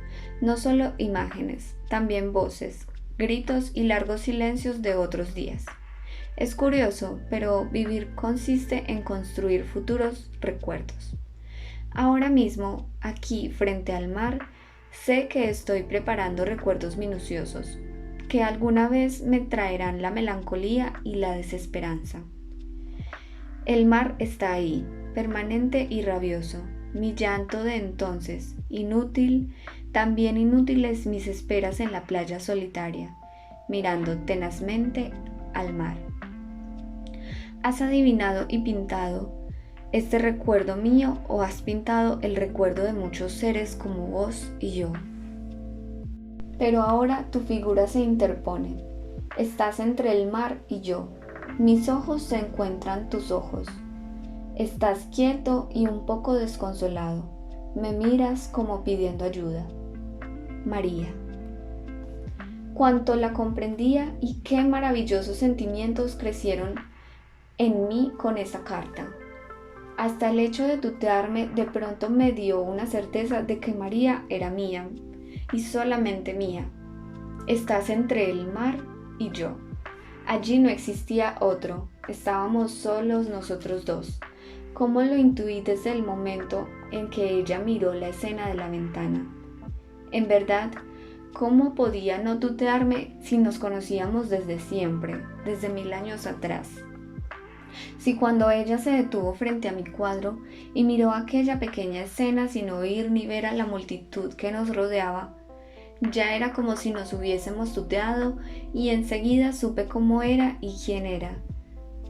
No solo imágenes, también voces, gritos y largos silencios de otros días. Es curioso, pero vivir consiste en construir futuros recuerdos. Ahora mismo, aquí frente al mar, sé que estoy preparando recuerdos minuciosos, que alguna vez me traerán la melancolía y la desesperanza. El mar está ahí, permanente y rabioso, mi llanto de entonces, inútil, también inútiles mis esperas en la playa solitaria, mirando tenazmente al mar. ¿Has adivinado y pintado este recuerdo mío o has pintado el recuerdo de muchos seres como vos y yo? Pero ahora tu figura se interpone. Estás entre el mar y yo. Mis ojos se encuentran tus ojos. Estás quieto y un poco desconsolado. Me miras como pidiendo ayuda. María. Cuánto la comprendía y qué maravillosos sentimientos crecieron en mí con esa carta. Hasta el hecho de tutearme de pronto me dio una certeza de que María era mía y solamente mía. Estás entre el mar y yo. Allí no existía otro, estábamos solos nosotros dos, como lo intuí desde el momento en que ella miró la escena de la ventana. En verdad, ¿cómo podía no tutearme si nos conocíamos desde siempre, desde 1000 años atrás? Si cuando ella se detuvo frente a mi cuadro y miró aquella pequeña escena sin oír ni ver a la multitud que nos rodeaba, ya era como si nos hubiésemos tuteado y enseguida supe cómo era y quién era,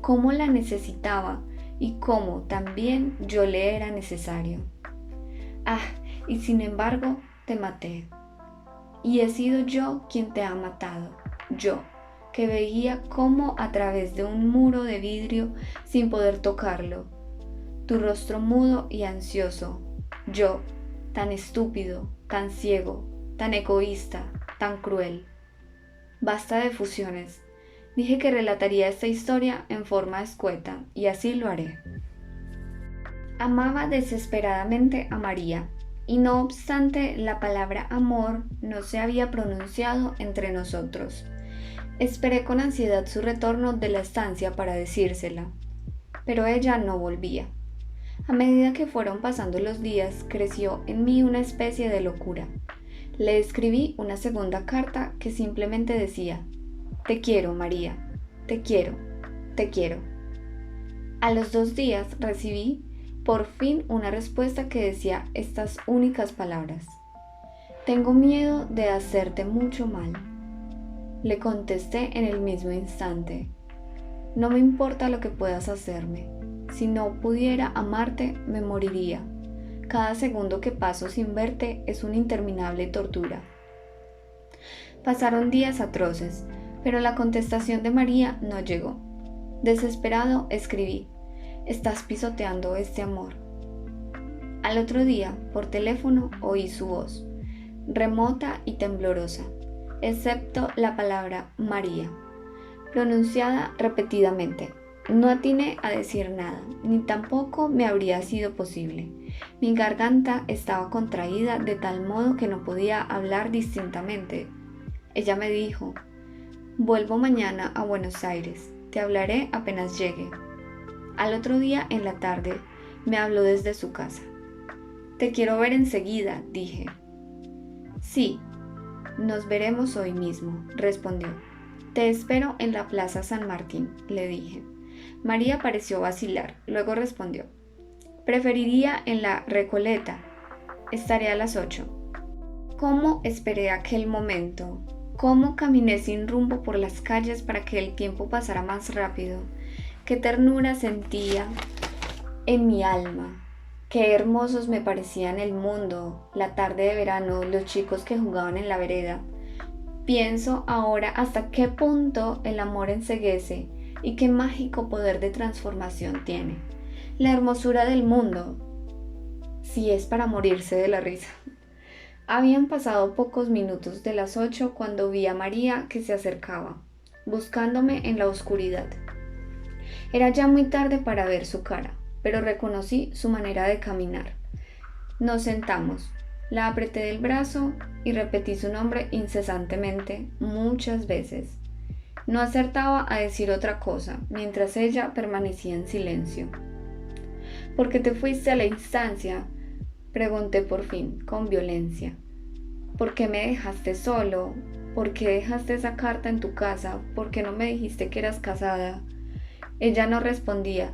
cómo la necesitaba y cómo también yo le era necesario. Ah, y sin embargo te maté. Y he sido yo quien te ha matado, yo, que veía cómo a través de un muro de vidrio sin poder tocarlo, tu rostro mudo y ansioso, yo, tan estúpido, tan ciego, tan egoísta, tan cruel. Basta de fusiones. Dije que relataría esta historia en forma escueta y así lo haré. Amaba desesperadamente a María, y no obstante la palabra amor no se había pronunciado entre nosotros. Esperé con ansiedad su retorno de la estancia para decírsela, pero ella no volvía. A medida que fueron pasando los días, creció en mí una especie de locura. Le escribí una segunda carta que simplemente decía: te quiero, María, te quiero, te quiero. A los 2 días recibí por fin una respuesta que decía estas únicas palabras: tengo miedo de hacerte mucho mal. Le contesté en el mismo instante: no me importa lo que puedas hacerme. Si no pudiera amarte, me moriría. Cada segundo que paso sin verte es una interminable tortura. Pasaron días atroces, pero la contestación de María no llegó. Desesperado escribí: estás pisoteando este amor. Al otro día, por teléfono, oí su voz, remota y temblorosa, excepto la palabra María, pronunciada repetidamente. No atiné a decir nada, ni tampoco me habría sido posible. Mi garganta estaba contraída de tal modo que no podía hablar distintamente. Ella me dijo: vuelvo mañana a Buenos Aires, te hablaré apenas llegue. Al otro día, en la tarde, me habló desde su casa. Te quiero ver enseguida, dije. Sí, nos veremos hoy mismo, respondió. Te espero en la Plaza San Martín, le dije. María pareció vacilar, luego respondió: preferiría en la Recoleta. Estaré a las 8. ¿Cómo esperé aquel momento? ¿Cómo caminé sin rumbo por las calles para que el tiempo pasara más rápido? ¿Qué ternura sentía en mi alma? Qué hermosos me parecían el mundo, la tarde de verano, los chicos que jugaban en la vereda. Pienso ahora hasta qué punto el amor enceguece y qué mágico poder de transformación tiene. La hermosura del mundo, si es para morirse de la risa. Habían pasado pocos minutos de las 8 cuando vi a María que se acercaba, buscándome en la oscuridad. Era ya muy tarde para ver su cara, pero reconocí su manera de caminar. Nos sentamos, la apreté del brazo y repetí su nombre incesantemente, muchas veces. No acertaba a decir otra cosa, mientras ella permanecía en silencio. ¿Por qué te fuiste a la instancia?, pregunté por fin, con violencia. ¿Por qué me dejaste solo? ¿Por qué dejaste esa carta en tu casa? ¿Por qué no me dijiste que eras casada? Ella no respondía.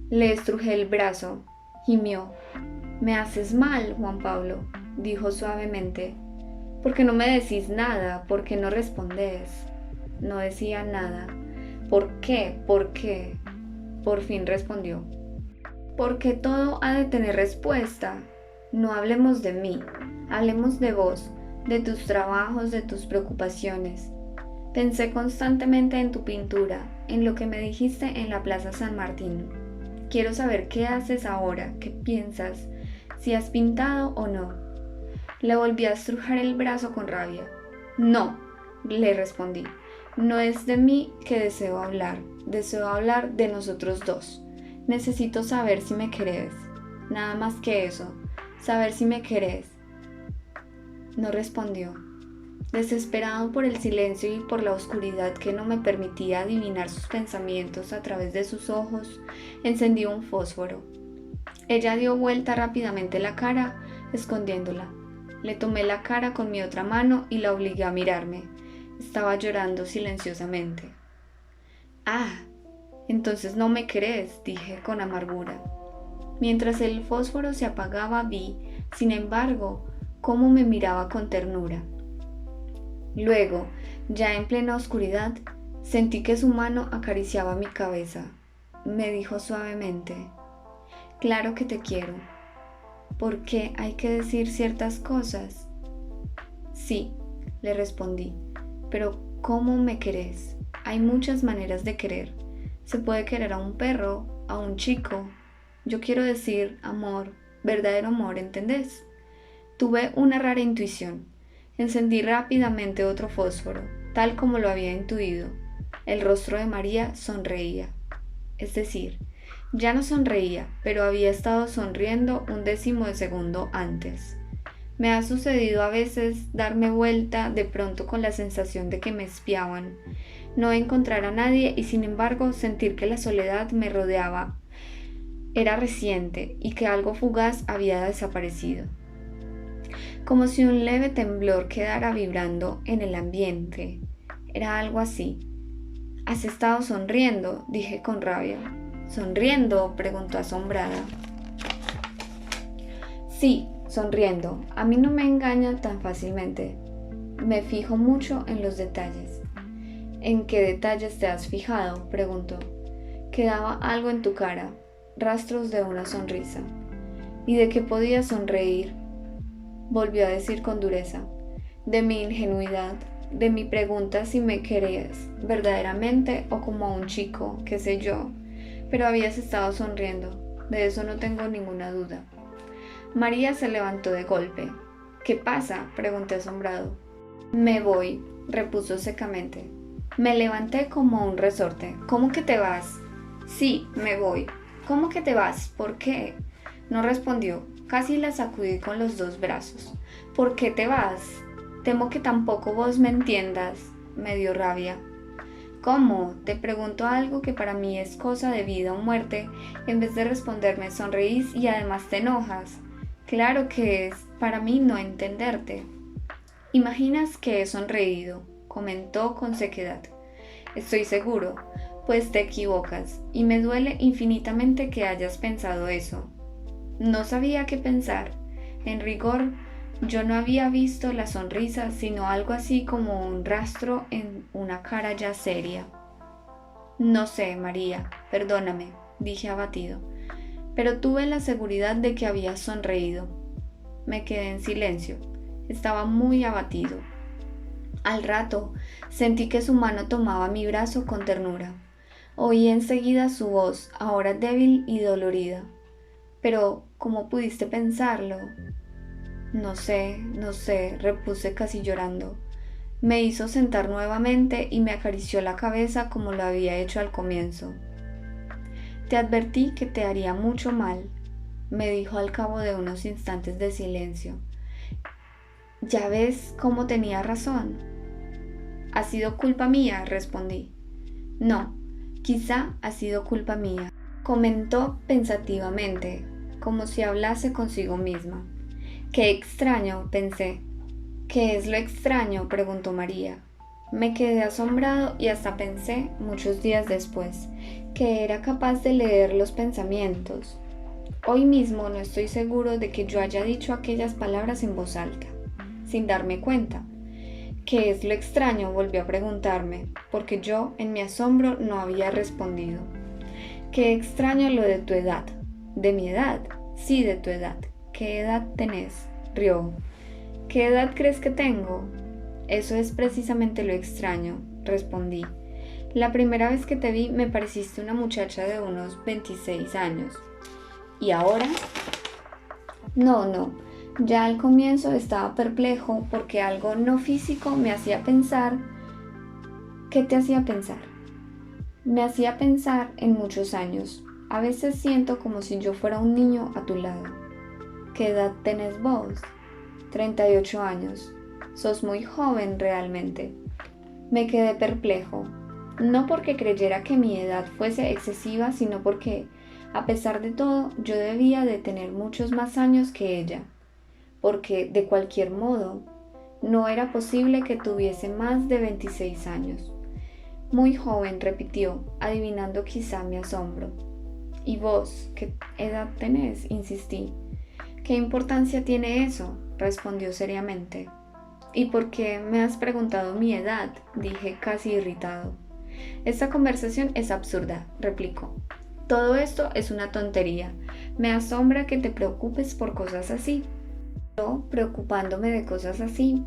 Le estrujé el brazo. Gimió. Me haces mal, Juan Pablo, dijo suavemente. ¿Por qué no me decís nada? ¿Por qué no respondes? No decía nada. ¿Por qué? ¿Por qué? Por fin respondió. Porque todo ha de tener respuesta. No hablemos de mí, hablemos de vos, de tus trabajos, de tus preocupaciones. Pensé constantemente en tu pintura, en lo que me dijiste en la Plaza San Martín. Quiero saber qué haces ahora, qué piensas, si has pintado o no. Le volví a estrujar el brazo con rabia. No, le respondí, no es de mí que deseo hablar de nosotros dos. Necesito saber si me querés, nada más que eso, saber si me querés. No respondió. Desesperado por el silencio y por la oscuridad que no me permitía adivinar sus pensamientos a través de sus ojos, encendí un fósforo. Ella dio vuelta rápidamente la cara, escondiéndola. Le tomé la cara con mi otra mano y la obligué a mirarme. Estaba llorando silenciosamente. Ah, entonces no me querés, dije con amargura. Mientras el fósforo se apagaba vi, sin embargo, cómo me miraba con ternura. Luego, ya en plena oscuridad, sentí que su mano acariciaba mi cabeza. Me dijo suavemente: claro que te quiero. ¿Por qué hay que decir ciertas cosas? Sí, le respondí, pero ¿cómo me querés? Hay muchas maneras de querer. Se puede querer a un perro, a un chico. Yo quiero decir amor, verdadero amor, ¿entendés? Tuve una rara intuición. Encendí rápidamente otro fósforo, tal como lo había intuido. El rostro de María sonreía. Es decir, ya no sonreía, pero había estado sonriendo un décimo de segundo antes. Me ha sucedido a veces darme vuelta de pronto con la sensación de que me espiaban, no encontrar a nadie y sin embargo sentir que la soledad me rodeaba era reciente y que algo fugaz había desaparecido. Como si un leve temblor quedara vibrando en el ambiente. Era algo así. ¿Has estado sonriendo?, dije con rabia. ¿Sonriendo?, preguntó asombrada. Sí, sonriendo. A mí no me engañan tan fácilmente. Me fijo mucho en los detalles. ¿En qué detalles te has fijado?, preguntó. Quedaba algo en tu cara, rastros de una sonrisa. ¿Y de qué podías sonreír?, volvió a decir con dureza. De mi ingenuidad, de mi pregunta si me querías verdaderamente o como un chico, qué sé yo, pero habías estado sonriendo, de eso no tengo ninguna duda. María se levantó de golpe. ¿Qué pasa?, pregunté asombrado. Me voy, repuso secamente. Me levanté como un resorte. ¿Cómo que te vas? Sí, me voy. ¿Cómo que te vas? ¿Por qué? No respondió. Casi la sacudí con los dos brazos. ¿Por qué te vas? Temo que tampoco vos me entiendas. Me dio rabia. ¿Cómo? Te pregunto algo que para mí es cosa de vida o muerte. En vez de responderme, sonreís y además te enojas. Claro que es para mí no entenderte. Imaginas que he sonreído, comentó con sequedad. Estoy seguro, pues te equivocas, y me duele infinitamente que hayas pensado eso. No sabía qué pensar. En rigor, yo no había visto la sonrisa, sino algo así como un rastro en una cara ya seria. No sé, María, perdóname, dije abatido, pero tuve la seguridad de que habías sonreído. Me quedé en silencio. Estaba muy abatido. Al rato, sentí que su mano tomaba mi brazo con ternura. Oí enseguida su voz, ahora débil y dolorida. Pero, ¿cómo pudiste pensarlo? No sé, repuse casi llorando. Me hizo sentar nuevamente y me acarició la cabeza como lo había hecho al comienzo. Te advertí que te haría mucho mal, me dijo al cabo de unos instantes de silencio. Ya ves cómo tenía razón. Ha sido culpa mía, respondí. No, quizá ha sido culpa mía, comentó pensativamente, como si hablase consigo misma. Qué extraño, pensé. ¿Qué es lo extraño?, preguntó María. Me quedé asombrado y hasta pensé, muchos días después, que era capaz de leer los pensamientos. Hoy mismo no estoy seguro de que yo haya dicho aquellas palabras en voz alta, sin darme cuenta. ¿Qué es lo extraño?, volvió a preguntarme, porque yo, en mi asombro, no había respondido. Qué extraño lo de tu edad. ¿De mi edad? Sí, de tu edad. ¿Qué edad tenés?, rió. ¿Qué edad crees que tengo? Eso es precisamente lo extraño, respondí. La primera vez que te vi me pareciste una muchacha de unos 26 años. ¿Y ahora? No. Ya al comienzo estaba perplejo porque algo no físico me hacía pensar. ¿Qué te hacía pensar? Me hacía pensar en muchos años. A veces siento como si yo fuera un niño a tu lado. ¿Qué edad tenés vos? 38 años. Sos muy joven realmente. Me quedé perplejo. No porque creyera que mi edad fuese excesiva, sino porque, a pesar de todo, yo debía de tener muchos más años que ella. Porque, de cualquier modo, no era posible que tuviese más de 26 años. Muy joven, repitió, adivinando quizá mi asombro. ¿Y vos, qué edad tenés?, insistí. ¿Qué importancia tiene eso?, respondió seriamente. ¿Y por qué me has preguntado mi edad?, dije casi irritado. Esta conversación es absurda, replicó. Todo esto es una tontería. Me asombra que te preocupes por cosas así. Yo preocupándome de cosas así.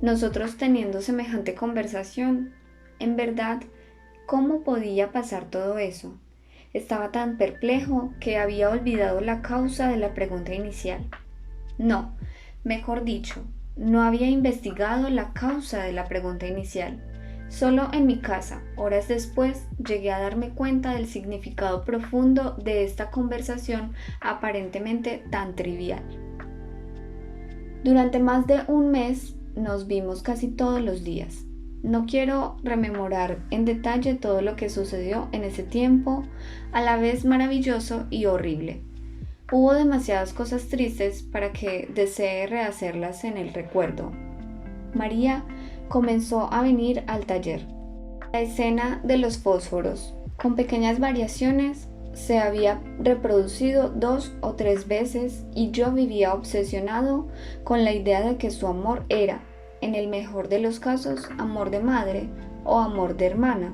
Nosotros teniendo semejante conversación. En verdad, ¿cómo podía pasar todo eso? Estaba tan perplejo que había olvidado la causa de la pregunta inicial. No, mejor dicho, no había investigado la causa de la pregunta inicial. Solo en mi casa, horas después, llegué a darme cuenta del significado profundo de esta conversación aparentemente tan trivial. Durante más de un mes nos vimos casi todos los días. No quiero rememorar en detalle todo lo que sucedió en ese tiempo, a la vez maravilloso y horrible. Hubo demasiadas cosas tristes para que desee rehacerlas en el recuerdo. María comenzó a venir al taller. La escena de los fósforos, con pequeñas variaciones, se había reproducido 2 o 3 veces y yo vivía obsesionado con la idea de que su amor era, en el mejor de los casos, amor de madre o amor de hermana.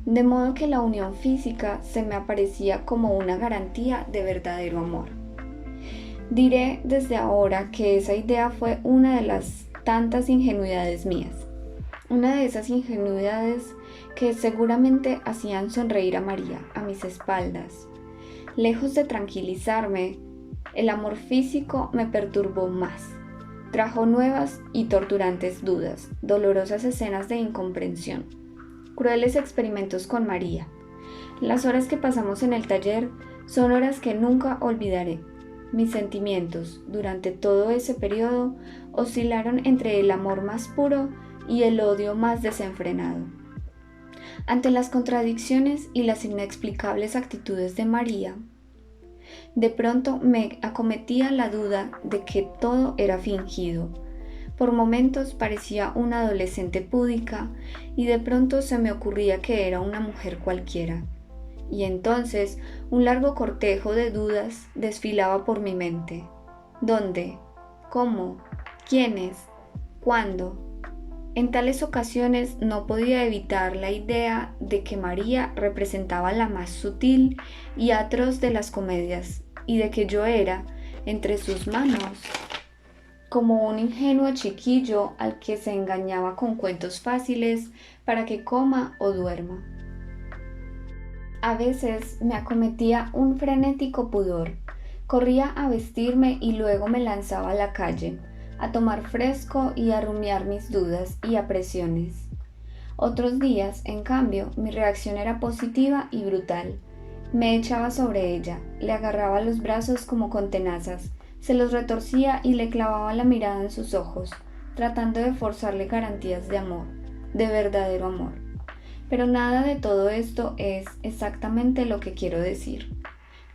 De modo que la unión física se me aparecía como una garantía de verdadero amor. Diré desde ahora que esa idea fue una de las tantas ingenuidades mías. Una de esas ingenuidades que seguramente hacían sonreír a María a mis espaldas. Lejos de tranquilizarme, el amor físico me perturbó más. Trajo nuevas y torturantes dudas, dolorosas escenas de incomprensión, crueles experimentos con María. Las horas que pasamos en el taller son horas que nunca olvidaré. Mis sentimientos durante todo ese periodo oscilaron entre el amor más puro y el odio más desenfrenado. Ante las contradicciones y las inexplicables actitudes de María, de pronto me acometía la duda de que todo era fingido. Por momentos parecía una adolescente púdica y de pronto se me ocurría que era una mujer cualquiera. Y entonces un largo cortejo de dudas desfilaba por mi mente. ¿Dónde? ¿Cómo? ¿Quiénes? ¿Cuándo? En tales ocasiones no podía evitar la idea de que María representaba la más sutil y atroz de las comedias y de que yo era, entre sus manos, como un ingenuo chiquillo al que se engañaba con cuentos fáciles para que coma o duerma. A veces me acometía un frenético pudor. Corría a vestirme y luego me lanzaba a la calle, a tomar fresco y a rumiar mis dudas y apresiones. Otros días, en cambio, mi reacción era positiva y brutal. Me echaba sobre ella, le agarraba los brazos como con tenazas, se los retorcía y le clavaba la mirada en sus ojos, tratando de forzarle garantías de amor, de verdadero amor. Pero nada de todo esto es exactamente lo que quiero decir.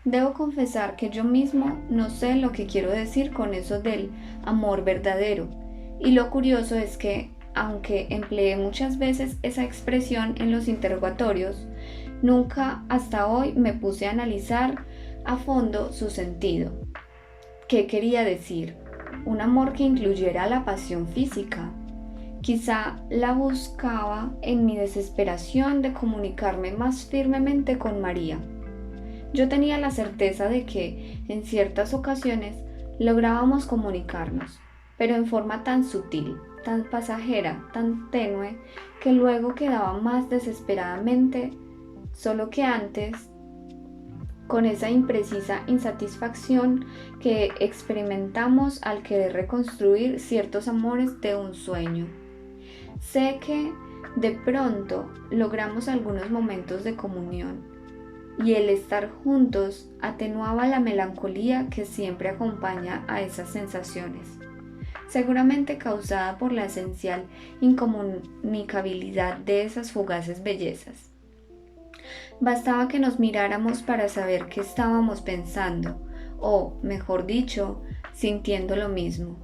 Debo confesar que yo mismo no sé lo que quiero decir con eso del amor verdadero, y lo curioso es que, aunque empleé muchas veces esa expresión en los interrogatorios, nunca hasta hoy me puse a analizar a fondo su sentido. ¿Qué quería decir? Un amor que incluyera la pasión física. Quizá la buscaba en mi desesperación de comunicarme más firmemente con María. Yo tenía la certeza de que, en ciertas ocasiones, lográbamos comunicarnos, pero en forma tan sutil, tan pasajera, tan tenue, que luego quedaba más desesperadamente, solo que antes, con esa imprecisa insatisfacción que experimentamos al querer reconstruir ciertos amores de un sueño. Sé que, de pronto, logramos algunos momentos de comunión, y el estar juntos atenuaba la melancolía que siempre acompaña a esas sensaciones, seguramente causada por la esencial incomunicabilidad de esas fugaces bellezas. Bastaba que nos miráramos para saber qué estábamos pensando, o, mejor dicho, sintiendo lo mismo.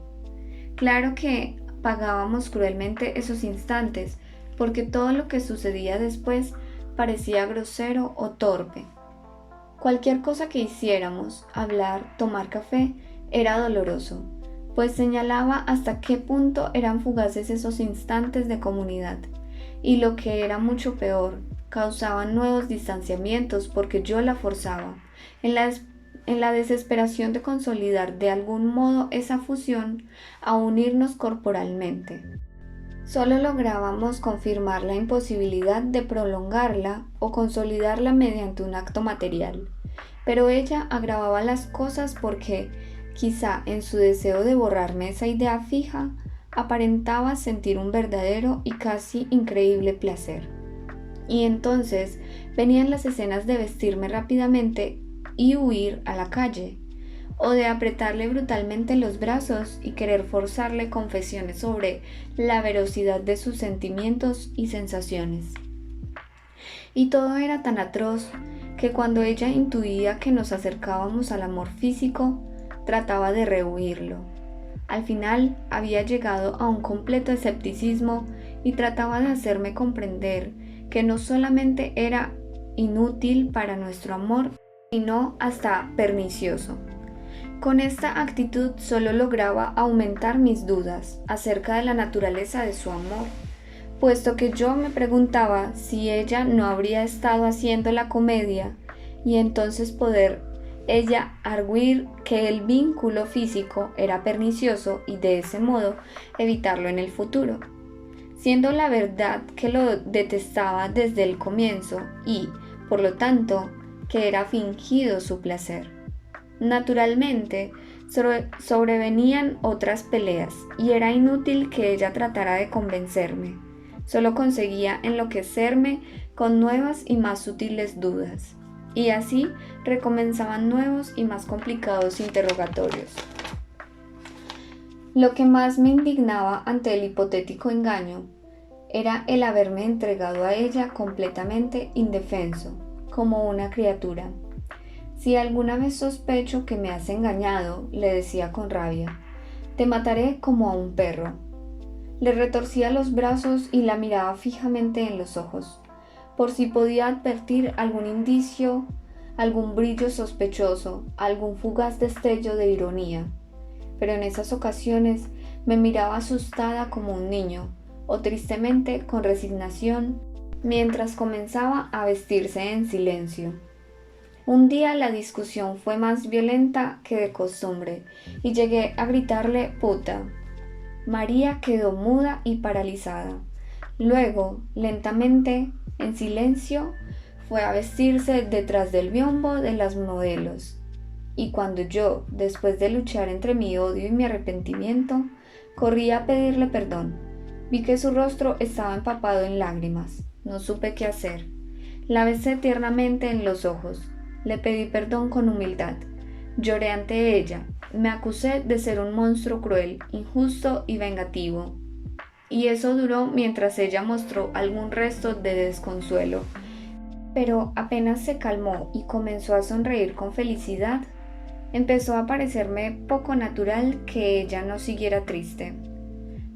Claro que pagábamos cruelmente esos instantes, porque todo lo que sucedía después parecía grosero o torpe. Cualquier cosa que hiciéramos, hablar, tomar café, era doloroso, pues señalaba hasta qué punto eran fugaces esos instantes de comunidad, y lo que era mucho peor, causaban nuevos distanciamientos porque yo la forzaba, en la desesperación de consolidar de algún modo esa fusión, a unirnos corporalmente. Solo lográbamos confirmar la imposibilidad de prolongarla o consolidarla mediante un acto material, pero ella agravaba las cosas porque, quizá en su deseo de borrarme esa idea fija, aparentaba sentir un verdadero y casi increíble placer. Y entonces venían las escenas de vestirme rápidamente y huir a la calle, o de apretarle brutalmente los brazos y querer forzarle confesiones sobre la veracidad de sus sentimientos y sensaciones. Y todo era tan atroz que cuando ella intuía que nos acercábamos al amor físico, trataba de rehuirlo. Al final había llegado a un completo escepticismo y trataba de hacerme comprender que no solamente era inútil para nuestro amor, sino hasta pernicioso. Con esta actitud solo lograba aumentar mis dudas acerca de la naturaleza de su amor, puesto que yo me preguntaba si ella no habría estado haciendo la comedia y entonces poder ella arguir que el vínculo físico era pernicioso y de ese modo evitarlo en el futuro. siendo la verdad que lo detestaba desde el comienzo y, por lo tanto, que era fingido su placer. Naturalmente, sobrevenían otras peleas y era inútil que ella tratara de convencerme. Solo conseguía enloquecerme con nuevas y más sutiles dudas. Y así recomenzaban nuevos y más complicados interrogatorios. Lo que más me indignaba ante el hipotético engaño era el haberme entregado a ella completamente indefenso, como una criatura. Si alguna vez sospecho que me has engañado, le decía con rabia, te mataré como a un perro. Le retorcía los brazos y la miraba fijamente en los ojos, por si podía advertir algún indicio, algún brillo sospechoso, algún fugaz destello de ironía. Pero en esas ocasiones me miraba asustada como un niño, o tristemente con resignación, mientras comenzaba a vestirse en silencio. Un día la discusión fue más violenta que de costumbre y llegué a gritarle puta. María quedó muda y paralizada. Luego, lentamente, en silencio, fue a vestirse detrás del biombo de las modelos. Y cuando yo, después de luchar entre mi odio y mi arrepentimiento, corrí a pedirle perdón, vi que su rostro estaba empapado en lágrimas. No supe qué hacer. La besé tiernamente en los ojos. Le pedí perdón con humildad. Lloré ante ella. Me acusé de ser un monstruo cruel, injusto y vengativo. Y eso duró mientras ella mostró algún resto de desconsuelo. Pero apenas se calmó y comenzó a sonreír con felicidad, empezó a parecerme poco natural que ella no siguiera triste.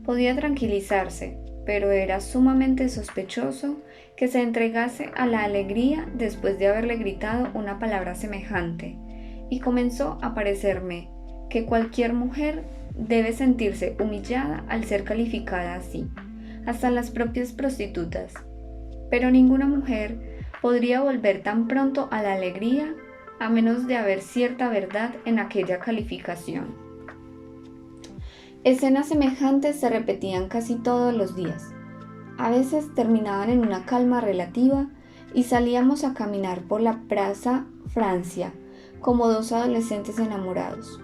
Podía tranquilizarse, pero era sumamente sospechoso que se entregase a la alegría después de haberle gritado una palabra semejante, y comenzó a parecerme que cualquier mujer debe sentirse humillada al ser calificada así, hasta las propias prostitutas. Pero ninguna mujer podría volver tan pronto a la alegría a menos de haber cierta verdad en aquella calificación. Escenas semejantes se repetían casi todos los días. A veces terminaban en una calma relativa y salíamos a caminar por la Plaza Francia como dos adolescentes enamorados.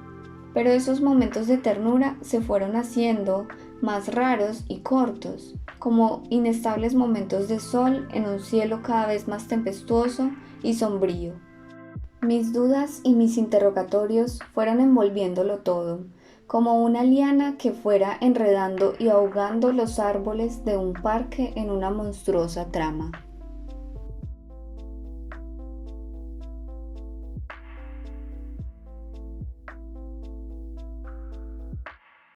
Pero esos momentos de ternura se fueron haciendo más raros y cortos, como inestables momentos de sol en un cielo cada vez más tempestuoso y sombrío. Mis dudas y mis interrogatorios fueron envolviéndolo todo, como una liana que fuera enredando y ahogando los árboles de un parque en una monstruosa trama.